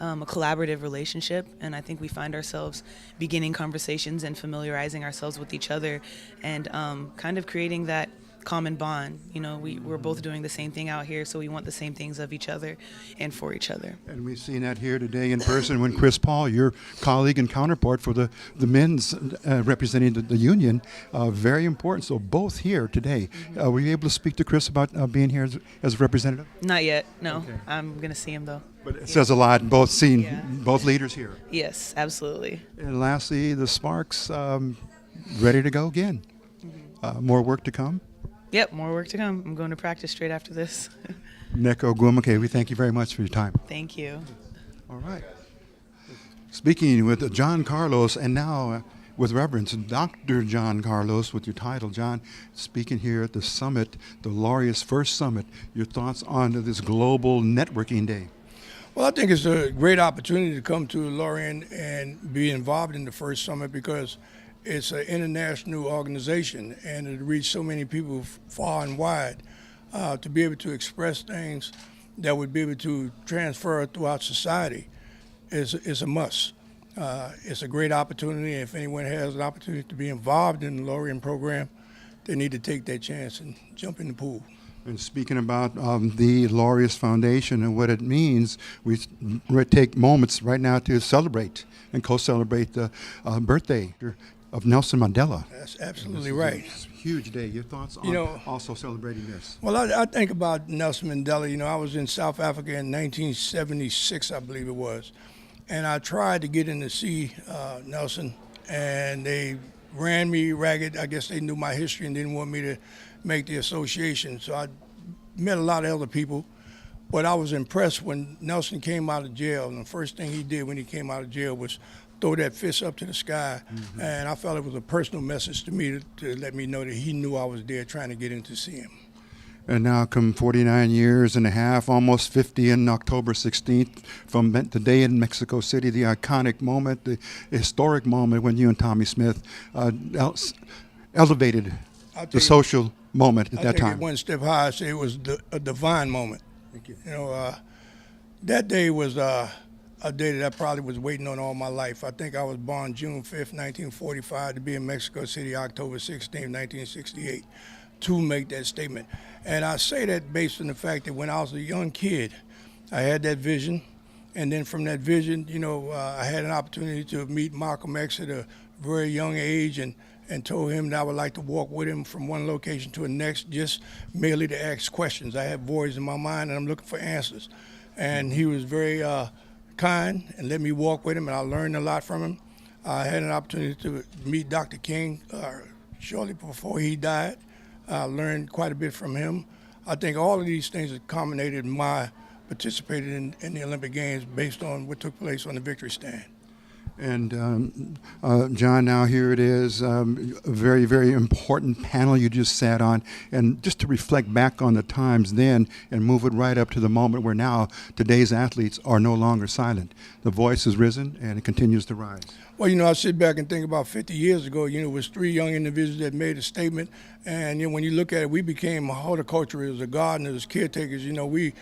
a collaborative relationship, and I think we find ourselves beginning conversations and familiarizing ourselves with each other and kind of creating that common bond. We're both doing the same thing out here, so we want the same things of each other and for each other. And we've seen that here today in person when Chris Paul, your colleague and counterpart for the men's representing the union, very important. So both here today. Were you able to speak to Chris about being here as a representative? Not yet, no. Okay. I'm going to see him though. But it says a lot, both leaders here. Yes, absolutely. And lastly, the Sparks, ready to go again. More work to come? Yep, more work to come. I'm going to practice straight after this. Neko Gwumake, we thank you very much for your time. Thank you. All right. Speaking with John Carlos, and now with Reverence Dr. John Carlos, with your title, John, speaking here at the summit, the Laureus First Summit. Your thoughts on this global networking day? Well, I think it's a great opportunity to come to Laureus and be involved in the First Summit because it's an international organization, and it reaches so many people far and wide. To be able to express things that would be able to transfer throughout society is a must. It's a great opportunity. If anyone has an opportunity to be involved in the Laureus program, they need to take that chance and jump in the pool. And speaking about the Laureus Foundation and what it means, we take moments right now to celebrate and co-celebrate the birthday of Nelson Mandela. That's absolutely right. It's a huge day. Your thoughts on also celebrating this? Well, I think about Nelson Mandela. I was in South Africa in 1976, I believe it was, and I tried to get in to see Nelson, and they ran me ragged. I guess they knew my history and didn't want me to make the association. So I met a lot of other people, but I was impressed when Nelson came out of jail, and the first thing he did when he came out of jail was throw that fist up to the sky, and I felt it was a personal message to me to let me know that he knew I was there trying to get in to see him. And now come 49 years and a half, almost 50 in October 16th, from the day in Mexico City, the iconic moment, the historic moment when you and Tommy Smith elevated the social moment at that time. I take it one step higher. I say it was a divine moment. Thank you. That day was a day that I probably was waiting on all my life. I think I was born June 5th, 1945, to be in Mexico City, October 16th, 1968, to make that statement. And I say that based on the fact that when I was a young kid, I had that vision. And then from that vision, I had an opportunity to meet Malcolm X at a very young age and told him that I would like to walk with him from one location to the next, just merely to ask questions. I have voids in my mind, and I'm looking for answers. And he was very kind and let me walk with him, and I learned a lot from him. I had an opportunity to meet Dr. King shortly before he died. I learned quite a bit from him. I think all of these things have culminated in my participated in the Olympic Games based on what took place on the victory stand. And John, now here it is, a very, very important panel you just sat on. And just to reflect back on the times then and move it right up to the moment where now today's athletes are no longer silent. The voice has risen and it continues to rise. Well, I sit back and think about 50 years ago, it was 3 young individuals that made a statement. And, when you look at it, we became horticulturists, gardeners, caretakers. We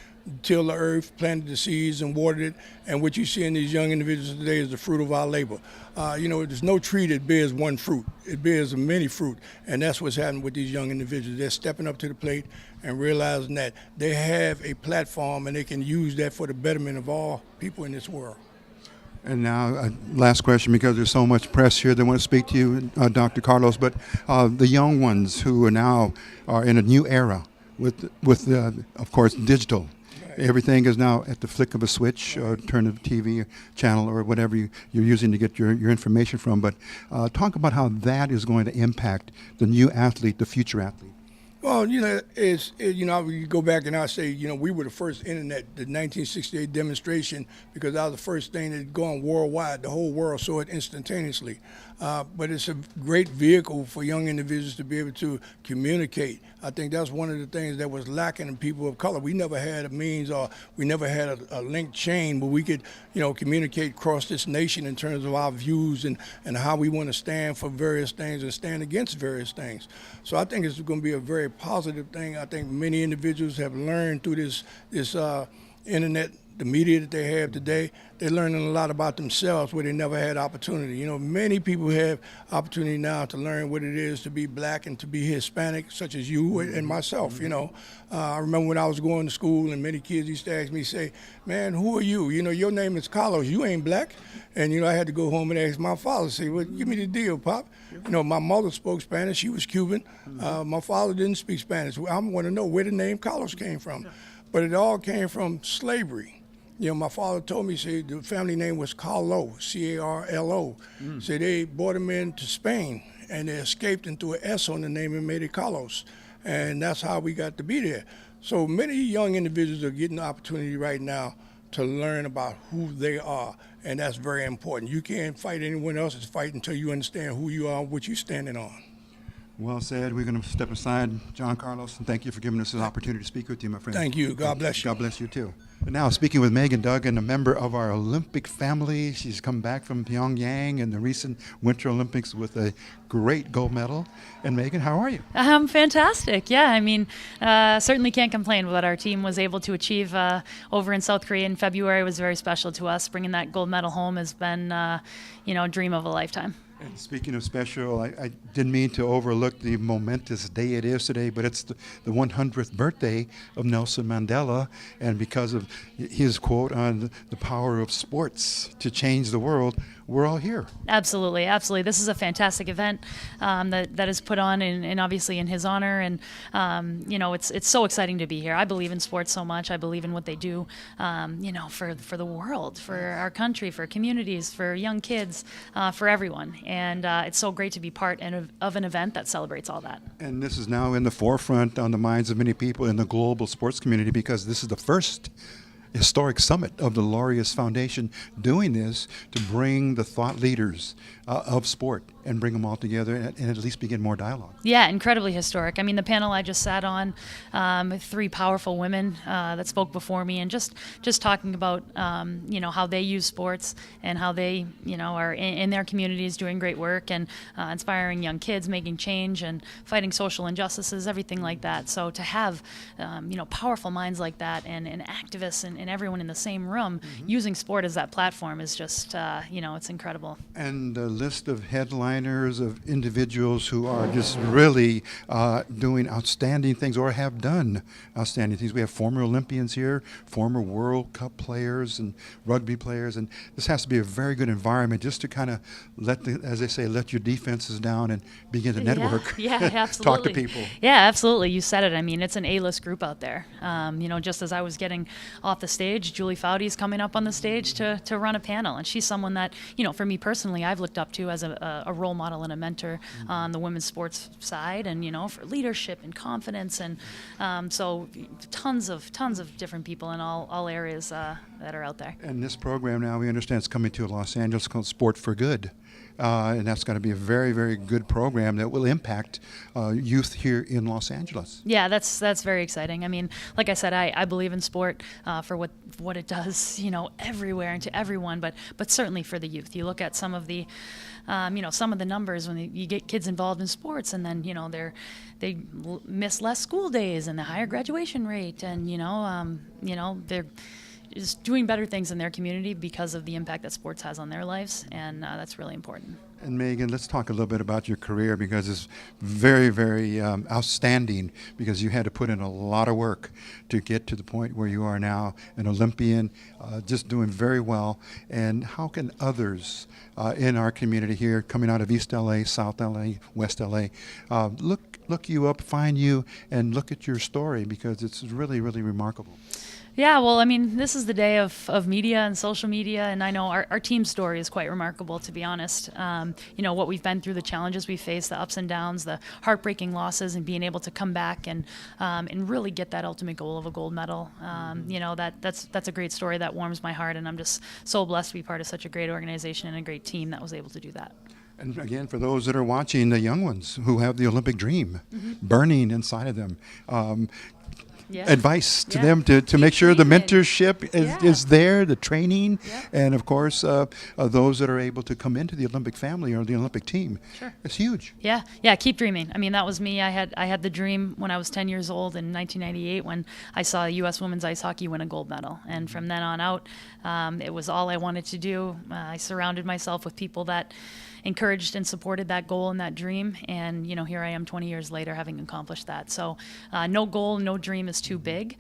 tilled the earth, planted the seeds, and watered it. And what you see in these young individuals today is the fruit of our labor. There's no tree that bears one fruit. It bears many fruit. And that's what's happening with these young individuals. They're stepping up to the plate and realizing that they have a platform and they can use that for the betterment of all people in this world. And now, last question, because there's so much press here. They want to speak to you, Dr. Carlos. But the young ones who are in a new era with of course, digital. Everything is now at the flick of a switch, or turn the TV channel or whatever you're using to get your information from. But talk about how that is going to impact the new athlete, the future athlete. Well, you go back and I say, we were the first internet, the 1968 demonstration, because that was the first thing that had gone worldwide. The whole world saw it instantaneously. But it's a great vehicle for young individuals to be able to communicate. I think that's one of the things that was lacking in people of color. We never had a means, or we never had a linked chain where we could, communicate across this nation in terms of our views and how we want to stand for various things and stand against various things. So I think it's going to be a very positive thing. I think many individuals have learned through this internet, the media that they have today. They're learning a lot about themselves where they never had opportunity. Many people have opportunity now to learn what it is to be black and to be Hispanic, such as you and myself. I remember when I was going to school and many kids used to ask me, say, man, who are you? Your name is Carlos, you ain't black. And, I had to go home and ask my father, say, well, give me the deal, Pop. My mother spoke Spanish, she was Cuban. My father didn't speak Spanish. I want to know where the name Carlos came from. But it all came from slavery. My father told me, say, the family name was Carlo, C-A-R-L-O. So they brought him into Spain, and they escaped and threw an S on the name and made it Carlos. And that's how we got to be there. So many young individuals are getting the opportunity right now to learn about who they are, and that's very important. You can't fight anyone else's fight until you understand who you are and what you're standing on. Well said. We're going to step aside, John Carlos, and thank you for giving us this opportunity to speak with you, my friend. Thank you. God bless you. God bless you, too. And now, speaking with Megan Duggan, a member of our Olympic family. She's come back from Pyongyang in the recent Winter Olympics with a great gold medal. And Megan, how are you? Fantastic. Yeah, certainly can't complain. What our team was able to achieve over in South Korea in February was very special to us. Bringing that gold medal home has been, a dream of a lifetime. And speaking of special, I didn't mean to overlook the momentous day it is today, but it's the 100th birthday of Nelson Mandela. And because of his quote on the power of sports to change the world, we're all here. Absolutely, absolutely. This is a fantastic event that is put on, and obviously in his honor. And it's so exciting to be here. I believe in sports so much. I believe in what they do, for the world, for our country, for communities, for young kids, for everyone. And it's so great to be part of an event that celebrates all that. And this is now in the forefront on the minds of many people in the global sports community, because this is the first historic summit of the Laureus Foundation, doing this to bring the thought leaders of sport and bring them all together and at least begin more dialogue. Yeah, incredibly historic. The panel I just sat on, 3 powerful women that spoke before me, and just talking about how they use sports and how they are in their communities doing great work and inspiring young kids, making change and fighting social injustices, everything like that. So to have powerful minds like that and activists and everyone in the same room using sport as that platform is just it's incredible. And a list of headliners of individuals who are just really doing outstanding things or have done outstanding things. We have former Olympians here, former World Cup players and rugby players, and this has to be a very good environment just to kind of let your defenses down and begin to network. Yeah, absolutely. Talk to people. Yeah, absolutely. You said it. It's an A-list group out there. Just as I was getting off the stage. Julie Foudy's coming up on the stage to run a panel, and she's someone that, for me personally, I've looked up to as a role model and a mentor on the women's sports side, and for leadership and confidence, and so tons of different people in all areas that are out there. And this program now, we understand, is coming to Los Angeles, called Sport for Good. And that's going to be a very, very good program that will impact youth here in Los Angeles. Yeah, that's very exciting. I mean, like I said, I believe in sport for what it does, everywhere and to everyone, but certainly for the youth. You look at some of the some of the numbers when you get kids involved in sports, and then they miss less school days and the higher graduation rate, and they're just doing better things in their community because of the impact that sports has on their lives, and that's really important. And Megan, let's talk a little bit about your career, because it's very, very outstanding, because you had to put in a lot of work to get to the point where you are now, an Olympian, just doing very well. And how can others in our community here, coming out of East LA, South LA, West LA, look you up, find you, and look at your story, because it's really, really remarkable. Yeah, well, I mean, this is the day of media and social media, and I know our team's story is quite remarkable, to be honest. What we've been through, the challenges we faced, the ups and downs, the heartbreaking losses, and being able to come back and really get that ultimate goal of a gold medal. That's a great story that warms my heart, and I'm just so blessed to be part of such a great organization and a great team that was able to do that. And again, for those that are watching, the young ones who have the Olympic dream burning inside of them, advice to them to make sure the mentorship is there, the training, and of course those that are able to come into the Olympic family or the Olympic team. Sure. It's huge. Yeah, keep dreaming. I mean, that was me. I had the dream when I was 10 years old in 1998 when I saw U.S. women's ice hockey win a gold medal, and from then on out, it was all I wanted to do. I surrounded myself with people that encouraged and supported that goal and that dream, and here I am 20 years later having accomplished that. So no goal, no dream is too big.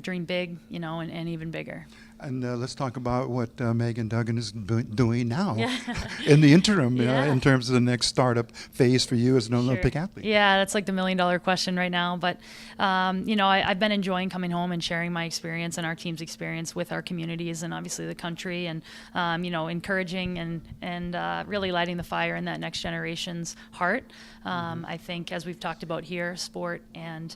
Dream big, and even bigger. And let's talk about what Megan Duggan is doing now in the interim in terms of the next startup phase for you as an Olympic athlete. Yeah, that's like the $1,000,000 question right now. But, I've been enjoying coming home and sharing my experience and our team's experience with our communities and obviously the country, and, encouraging and really lighting the fire in that next generation's heart. I think, as we've talked about here, sport and,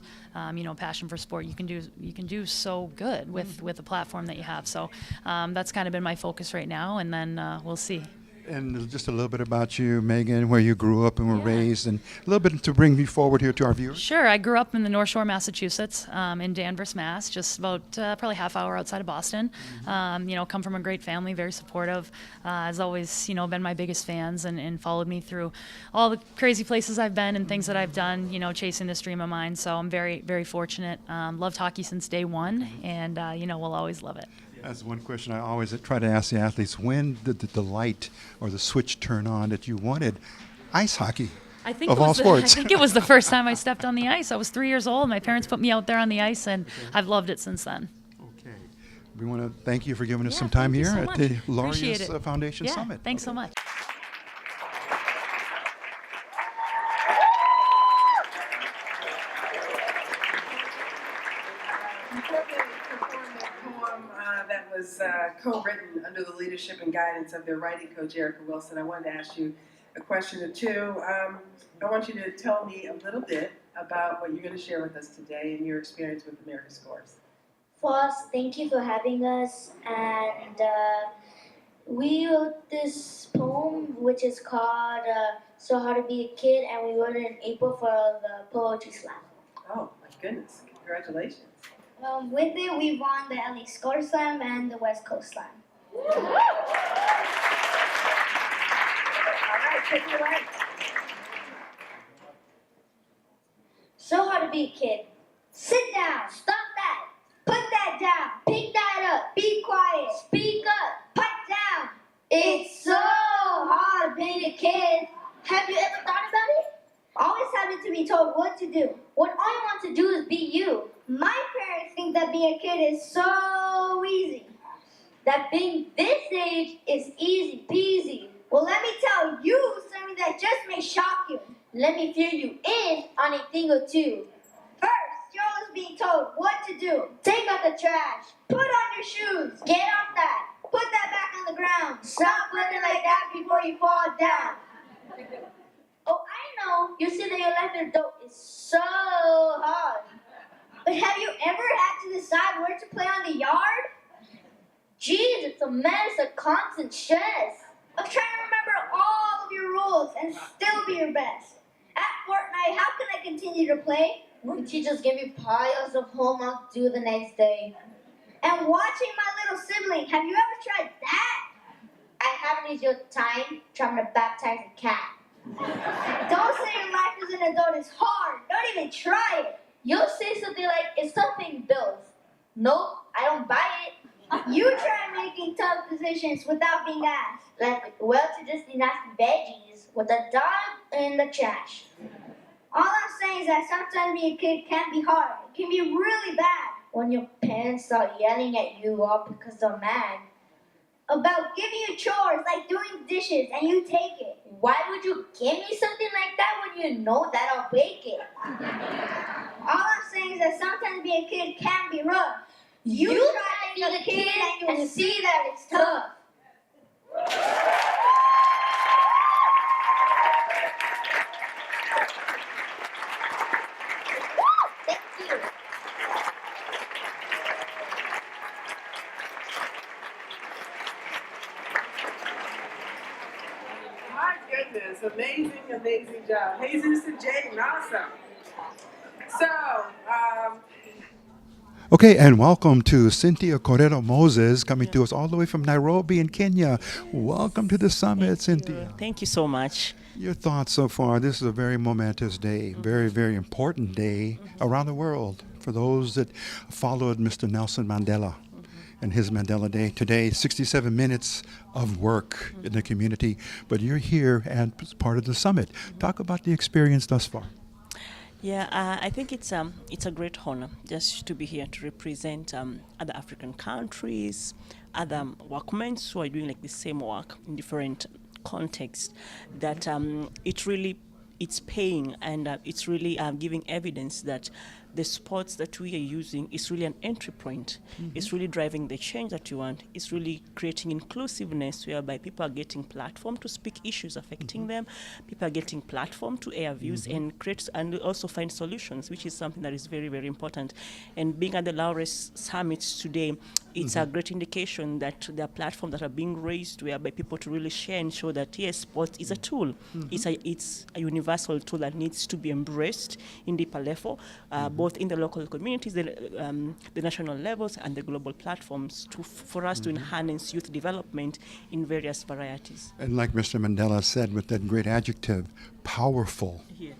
passion for sport, you can do so good with the platform that you have. So that's kind of been my focus right now, and then we'll see. And just a little bit about you, Megan, where you grew up and were raised, and a little bit to bring you forward here to our viewers. Sure. I grew up in the North Shore, Massachusetts, in Danvers, Mass, just about probably half hour outside of Boston. Come from a great family, very supportive. Has always, been my biggest fans and followed me through all the crazy places I've been and things that I've done, chasing this dream of mine. So I'm very, very fortunate. Loved hockey since day one, and, we'll always love it. That's one question I always try to ask the athletes. When did the light or the switch turn on that you wanted ice hockey I think of all sports? I think it was the first time I stepped on the ice. I was 3 years old. My parents put me out there on the ice, and I've loved it since then. Okay. We want to thank you for giving us some time here at the Laureus Foundation Yeah, Summit. Thanks so much. That was co-written under the leadership and guidance of their writing coach, Erica Wilson. I wanted to ask you a question or two. I want you to tell me a little bit about what you're going to share with us today and your experience with America Scores. First, thank you for having us. And we wrote this poem, which is called So How to Be a Kid, and we wrote it in April for the Poetry Slam. Oh, my goodness. Congratulations. With it, we won the LA Score Slam and the West Coast Slam. All right, take it away. So How to Be a Kid. Sit down. Stop that. Put that down. Pick that up. Be quiet. Speak up. Pipe down. It's so hard being a kid. Have you ever thought about it? Always having to be told what to do. What all you want to do is be you. My parents think that being a kid is so easy. That being this age is easy peasy. Well, let me tell you something that just may shock you. Let me fill you in on a thing or two. First, you're always being told what to do. Take out the trash. Put on your shoes. Get off that. Put that back on the ground. Stop living like that before you fall down. Oh, I know. You see that your life in adult is so hard. But have you ever had to decide where to play on the yard? Geez, it's a mess of constant stress. Of trying to remember all of your rules and still be your best. At Fortnite, how can I continue to play? When teachers give you piles of homework due the next day. And watching my little sibling, have you ever tried that? I haven't used your time trying to baptize a cat. Don't say your life as an adult is hard. Don't even try it. You'll say something like, it's something bills. Nope, I don't buy it. You try making tough decisions without being asked. Like, well, to just nasty veggies with a dog in the trash. All I'm saying is that sometimes being a kid can be hard. It can be really bad when your parents start yelling at you all because they're mad about giving you chores like doing dishes and you take it. Why would you give me something like that when you know that I'll break it? All I'm saying is that sometimes being a kid can be rough. You try being a kid and you'll see that it's tough. Thank you. My goodness, amazing job. Jesus and Jaden, awesome. So, Okay, and welcome to Cynthia Correro Moses, coming to us all the way from Nairobi in Kenya. Welcome to the summit, Cynthia. Thank you so much. Your thoughts so far? This is a very momentous day, very, very important day around the world for those that followed Mr. Nelson Mandela and his Mandela Day. Today, 67 minutes of work in the community, but you're here and part of the summit. Talk about the experience thus far. Yeah, I think it's a great honor just to be here to represent other African countries, other workmen who are doing like the same work in different contexts. That it's paying and it's really giving evidence that the sports that we are using is really an entry point. Mm-hmm. It's really driving the change that you want. It's really creating inclusiveness whereby people are getting platform to speak issues affecting them. People are getting platform to air views and also find solutions, which is something that is very, very important. And being at the Laureus Summit today, it's a great indication that there are platforms that are being raised whereby people to really share and show that yes, sports is a tool. It's a universal tool that needs to be embraced in deeper level, both in the local communities, the national levels, and the global platforms for us to enhance youth development in various varieties. And like Mr. Mandela said with that great adjective, powerful. Yes.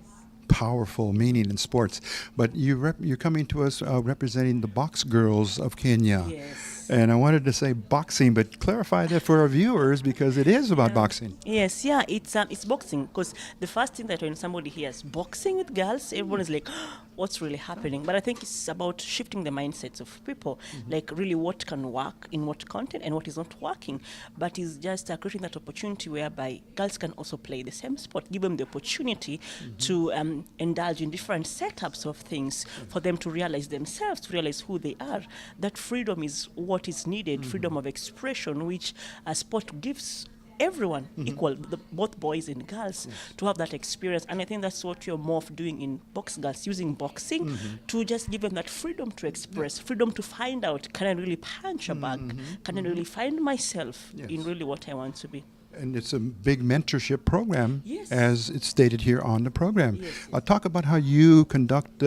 Powerful meaning in sports. But you're coming to us representing the box girls of Kenya. Yes. And I wanted to say boxing, but clarify that for our viewers because it is about boxing. Yes, yeah, it's boxing, because the first thing that when somebody hears boxing with girls, everyone is like, what's really happening? But I think it's about shifting the mindsets of people, like really what can work in what content and what is not working. But it's just creating that opportunity whereby girls can also play the same sport, give them the opportunity to indulge in different setups of things for them to realize themselves, to realize who they are. That freedom is what is needed, freedom of expression, which sport gives everyone equal, both boys and girls, to have that experience. And I think that's what you're more of doing in box girls, using boxing to just give them that freedom to express, freedom to find out, can I really punch a bag? Can I really find myself in really what I want to be? And it's a big mentorship program, yes, as it's stated here on the program. Yes, talk about how you conduct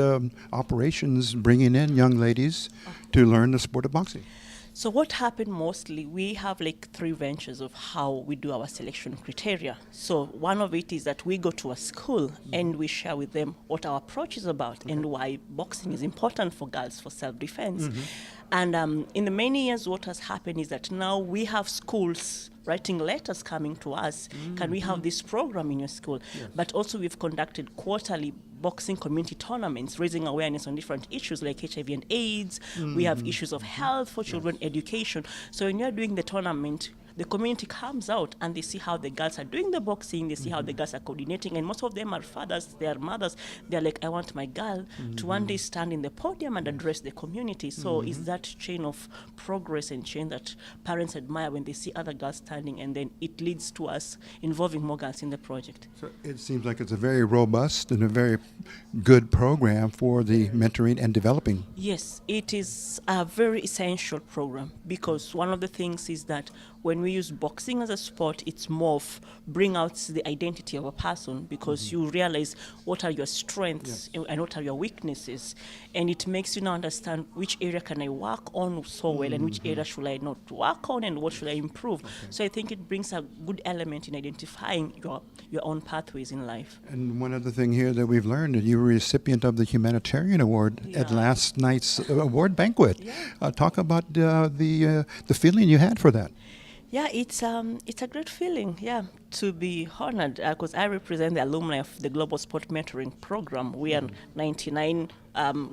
operations, bringing in young ladies to learn the sport of boxing. So what happened mostly, we have like 3 ventures of how we do our selection criteria. So one of it is that we go to a school and we share with them what our approach is about and why boxing is important for girls for self-defense. And in the many years, what has happened is that now we have schools writing letters coming to us. Can we have this program in your school? Yes. But also we've conducted quarterly boxing community tournaments, raising awareness on different issues like HIV and AIDS. We have issues of health for children, education. So when you're doing the tournament, the community comes out and they see how the girls are doing the boxing, they see how the girls are coordinating, and most of them are fathers, they are mothers. They're like, I want my girl to one day stand in the podium and address the community. So it's that chain of progress and change that parents admire when they see other girls standing, and then it leads to us involving more girls in the project. So it seems like it's a very robust and a very good program for the mentoring and developing. Yes, it is a very essential program, because one of the things is that when we use boxing as a sport, it's more of bring out the identity of a person, because you realize what are your strengths and what are your weaknesses, and it makes you now understand which area can I work on so well and which area should I not work on and what should I improve. So I think it brings a good element in identifying your own pathways in life. And one other thing here that we've learned, that you were recipient of the Humanitarian Award at last night's award banquet. Talk about the feeling you had for that. Yeah, it's a great feeling, to be honored, because I represent the alumni of the Global Sport Mentoring Program. We are 99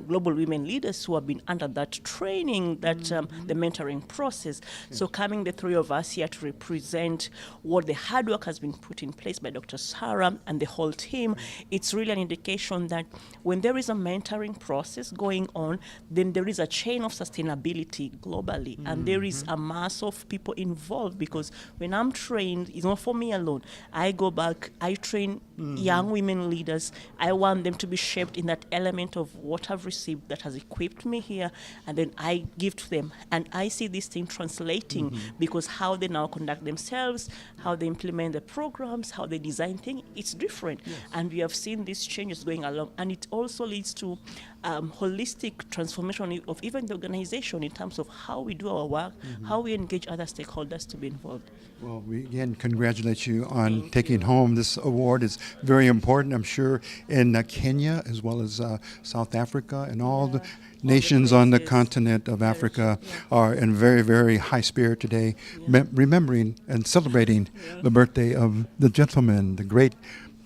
global women leaders who have been under that training, that the mentoring process. So coming the three of us here to represent what the hard work has been put in place by Dr. Sarah and the whole team, it's really an indication that when there is a mentoring process going on, then there is a chain of sustainability globally, and there is a mass of people involved, because when I'm trained, it's not for me alone. I go back, I train young women leaders. I want them to be shaped in that element of what I've received that has equipped me here, and then I give to them. And I see this thing translating, because how they now conduct themselves, how they implement the programs, how they design things, it's different. And we have seen these changes going along, and it also leads to holistic transformation of even the organization in terms of how we do our work, how we engage other stakeholders to be involved. Well, we again congratulate you on taking home this award. It's very important, I'm sure, in Kenya as well as South Africa, and all the nations on the continent of Africa are in very, very high spirit today, remembering and celebrating the birthday of the gentleman, the great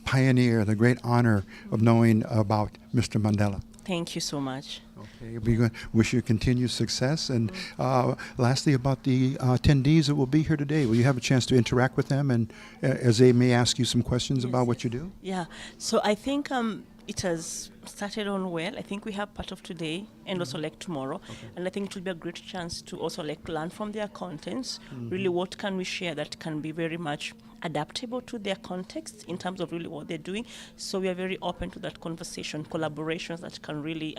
pioneer, the great honor of knowing about Mr. Mandela. Thank you so much. Okay, we wish you continued success. And lastly, about the attendees that will be here today, will you have a chance to interact with them, and as they may ask you some questions about what you do? Yeah, so I think it has started on well. I think we have part of today and also like tomorrow. And I think it will be a great chance to also like learn from their contents. Really, what can we share that can be very much adaptable to their context in terms of really what they're doing. So we are very open to that conversation, collaborations that can really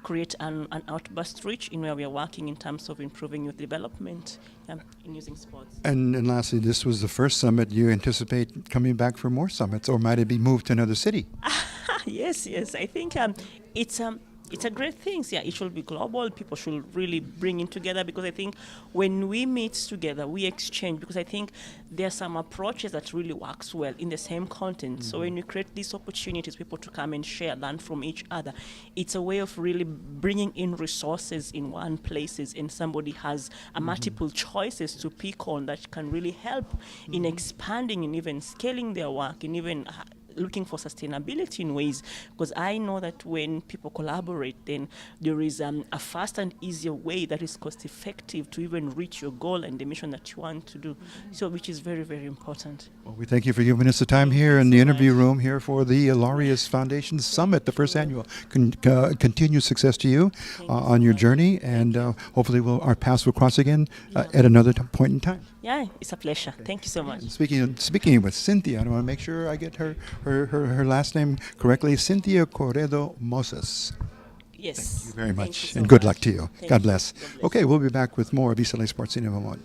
create an outburst reach in where we are working in terms of improving youth development in using sports. And lastly, this was the first summit. You anticipate coming back for more summits, or might it be moved to another city? Yes, I think it's a great thing. Yeah, it should be global. People should really bring it together, because I think when we meet together, we exchange, because I think there are some approaches that really works well in the same content. So when we create these opportunities, people to come and share, learn from each other, it's a way of really bringing in resources in one places, and somebody has multiple choices to pick on that can really help in expanding and even scaling their work, and even looking for sustainability in ways, because I know that when people collaborate, then there is a fast and easier way that is cost effective to even reach your goal and the mission that you want to do, so which is very, very important. Well, we thank you for giving us the time here in the interview room here for the Laureus Foundation Summit, the first annual. Continued success to you on your journey, and hopefully our paths will cross again at another point in time. Yeah, it's a pleasure. Thank you so much. Speaking with Cynthia, I want to make sure I get her last name correctly. Cynthia Corredo Moses. Yes. Thank you very much, so and good much. luck to you. Thank God you. bless. God bless. Okay, we'll be back with more of East LA Sports in a moment.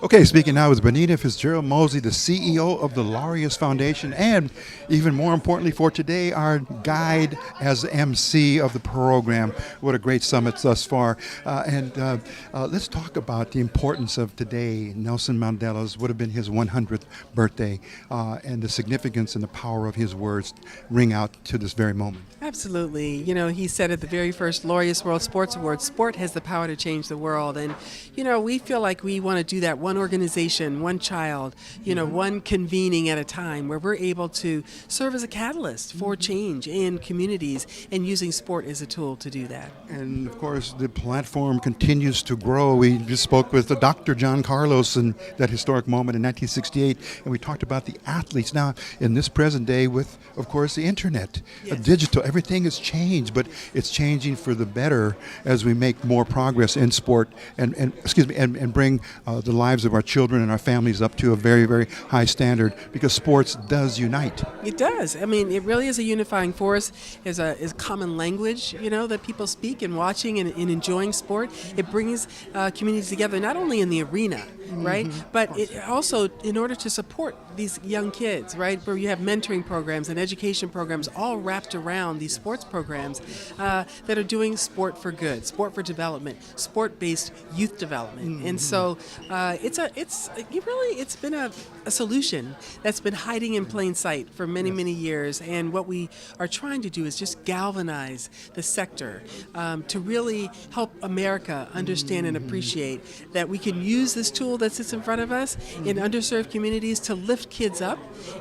Okay, speaking now with Benita Fitzgerald Mosey, the CEO of the Laureus Foundation, and even more importantly for today, our guide as MC of the program. What a great summit thus far. Let's talk about the importance of today. Nelson Mandela's would have been his 100th birthday, and the significance and the power of his words ring out to this very moment. Absolutely. You know, he said at the very first Laureus World Sports Awards, sport has the power to change the world. And, you know, we feel like we want to do that one organization, one child, one convening at a time, where we're able to serve as a catalyst for change in communities and using sport as a tool to do that. And of course, the platform continues to grow. We just spoke with Dr. John Carlos in that historic moment in 1968, and we talked about the athletes. Now, in this present day, with, of course, the internet, digital, everything has changed, but it's changing for the better as we make more progress in sport and bring the lives of our children and our families up to a very, very high standard, because sports does unite. It does. I mean, it really is a unifying force, is a common language, that people speak in watching and in enjoying sport. It brings communities together, not only in the arena, right, but it also in order to support these young kids, right, where you have mentoring programs and education programs all wrapped around these sports programs that are doing sport for good, sport for development, sport-based youth development. And so it's been a solution that's been hiding in plain sight for many, many years. And what we are trying to do is just galvanize the sector to really help America understand and appreciate that we can use this tool that sits in front of us in underserved communities to lift kids up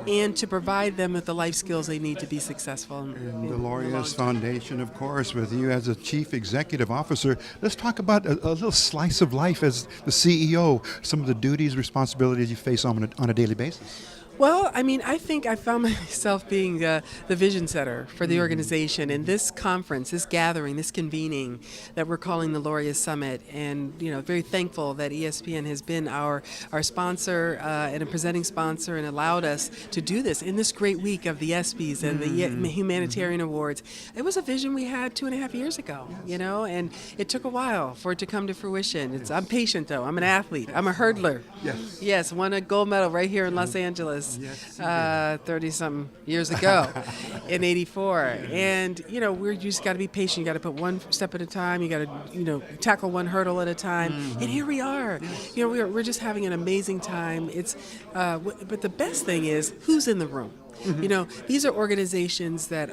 and to provide them with the life skills they need to be successful. And the Laureus Foundation, of course, with you as a chief executive officer. Let's talk about a little slice of life as the CEO, some of the duties, responsibilities you face on a daily basis. Well, I mean, I think I found myself being the vision setter for the organization, and this conference, this gathering, this convening that we're calling the Laureus Summit, and very thankful that ESPN has been our sponsor and a presenting sponsor and allowed us to do this in this great week of the ESPYs and the humanitarian awards. It was a vision we had 2.5 years ago, and it took a while for it to come to fruition. I'm patient though. I'm an athlete. I'm a hurdler. Yes, won a gold medal right here in Los Angeles. 30-something years ago in '84. And, we just got to be patient. You got to put one step at a time. You got to, tackle one hurdle at a time. And here we are. We're just having an amazing time. But the best thing is who's in the room. These are organizations that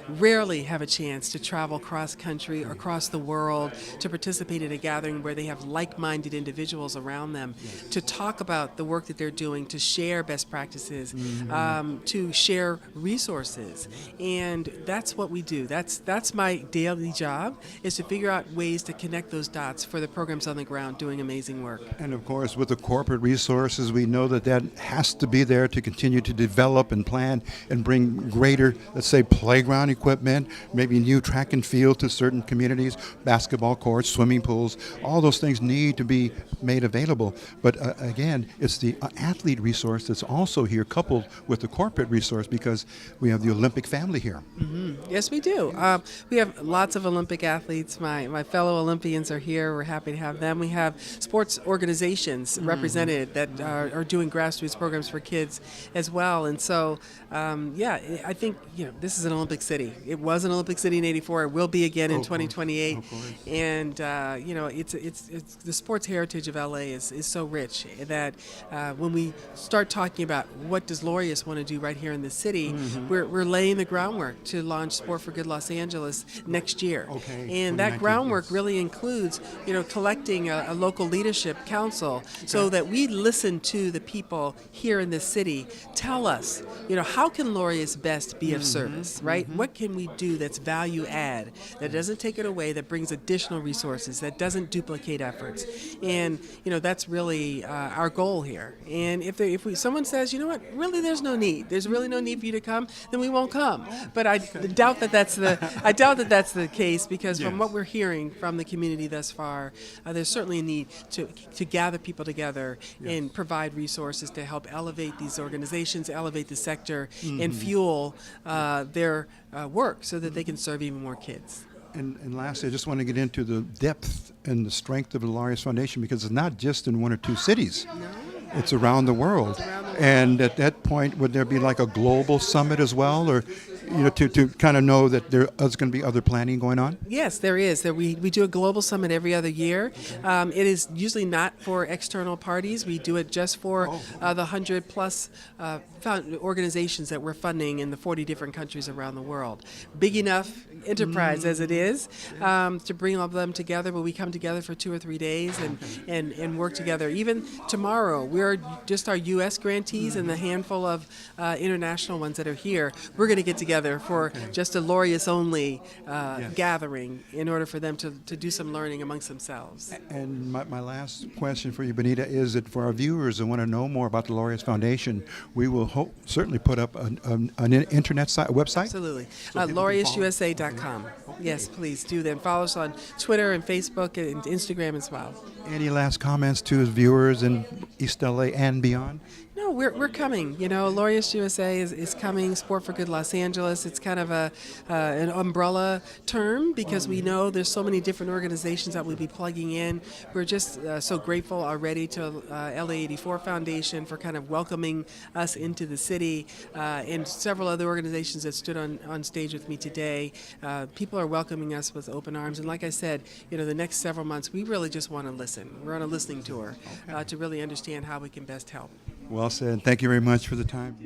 rarely have a chance to travel cross country or across the world to participate in a gathering where they have like-minded individuals around them to talk about the work that they're doing, to share best practices, to share resources. And that's what we do. That's my daily job, is to figure out ways to connect those dots for the programs on the ground doing amazing work. And of course, with the corporate resources, we know that has to be there to continue to develop and plan and bring greater, let's say, playground equipment, maybe new track and field to certain communities, basketball courts, swimming pools. All those things need to be made available. But again, it's the athlete resource that's also here, coupled with the corporate resource, because we have the Olympic family here. Yes, we do. We have lots of Olympic athletes. My fellow Olympians are here. We're happy to have them. We have sports organizations represented that are doing grassroots programs for kids as well. And so, I think this is an Olympic city. It was an Olympic city in '84. It will be again in 2028. And it's the sports heritage of LA is so rich that when we start talking about what does Laureus want to do right here in the city, we're laying the groundwork to launch Sport for Good Los Angeles next year. And that groundwork really includes collecting a local leadership council so that we listen to the people here in this city tell us how can Laureus best be of service, right? What can we do that's value add, that doesn't take it away, that brings additional resources, that doesn't duplicate efforts? And, that's really our goal here. And if someone says, really there's no need for you to come, then we won't come. But I doubt that that's the case, because from what we're hearing from the community thus far, there's certainly a need to gather people together and provide resources to help elevate these organizations, elevate the sector, and fuel their work so that they can serve even more kids. And lastly, I just want to get into the depth and the strength of the Laureus Foundation, because it's not just in one or two cities. It's around the world. And at that point, would there be like a global summit as well? Or to kind of know that there's going to be other planning going on? Yes, there is. We do a global summit every other year. It is usually not for external parties. We do it just for the 100 plus organizations that we're funding in the 40 different countries around the world. Big enough enterprise as it is to bring all of them together, but we come together for 2 or 3 days and work together. Even tomorrow, we're just our U.S. grantees and the handful of international ones that are here. We're going to get together for just a Laureus only gathering in order for them to do some learning amongst themselves. And my last question for you, Benita, is that for our viewers who want to know more about the Laureus Foundation, we will certainly put up an internet website. Absolutely. LaureusUSA.com. Yes, please do then. Follow us on Twitter and Facebook and Instagram as well. Any last comments to his viewers in East LA and beyond? No, we're coming. Laureus USA is coming. Sport for Good Los Angeles. It's kind of an umbrella term because we know there's so many different organizations that we'll be plugging in. We're just so grateful already to LA84 Foundation for kind of welcoming us into the city and several other organizations that stood on stage with me today. People are welcoming us with open arms. And like I said, the next several months, we really just want to listen. We're on a listening tour to really understand how we can best help. Well said. Thank you very much for the time.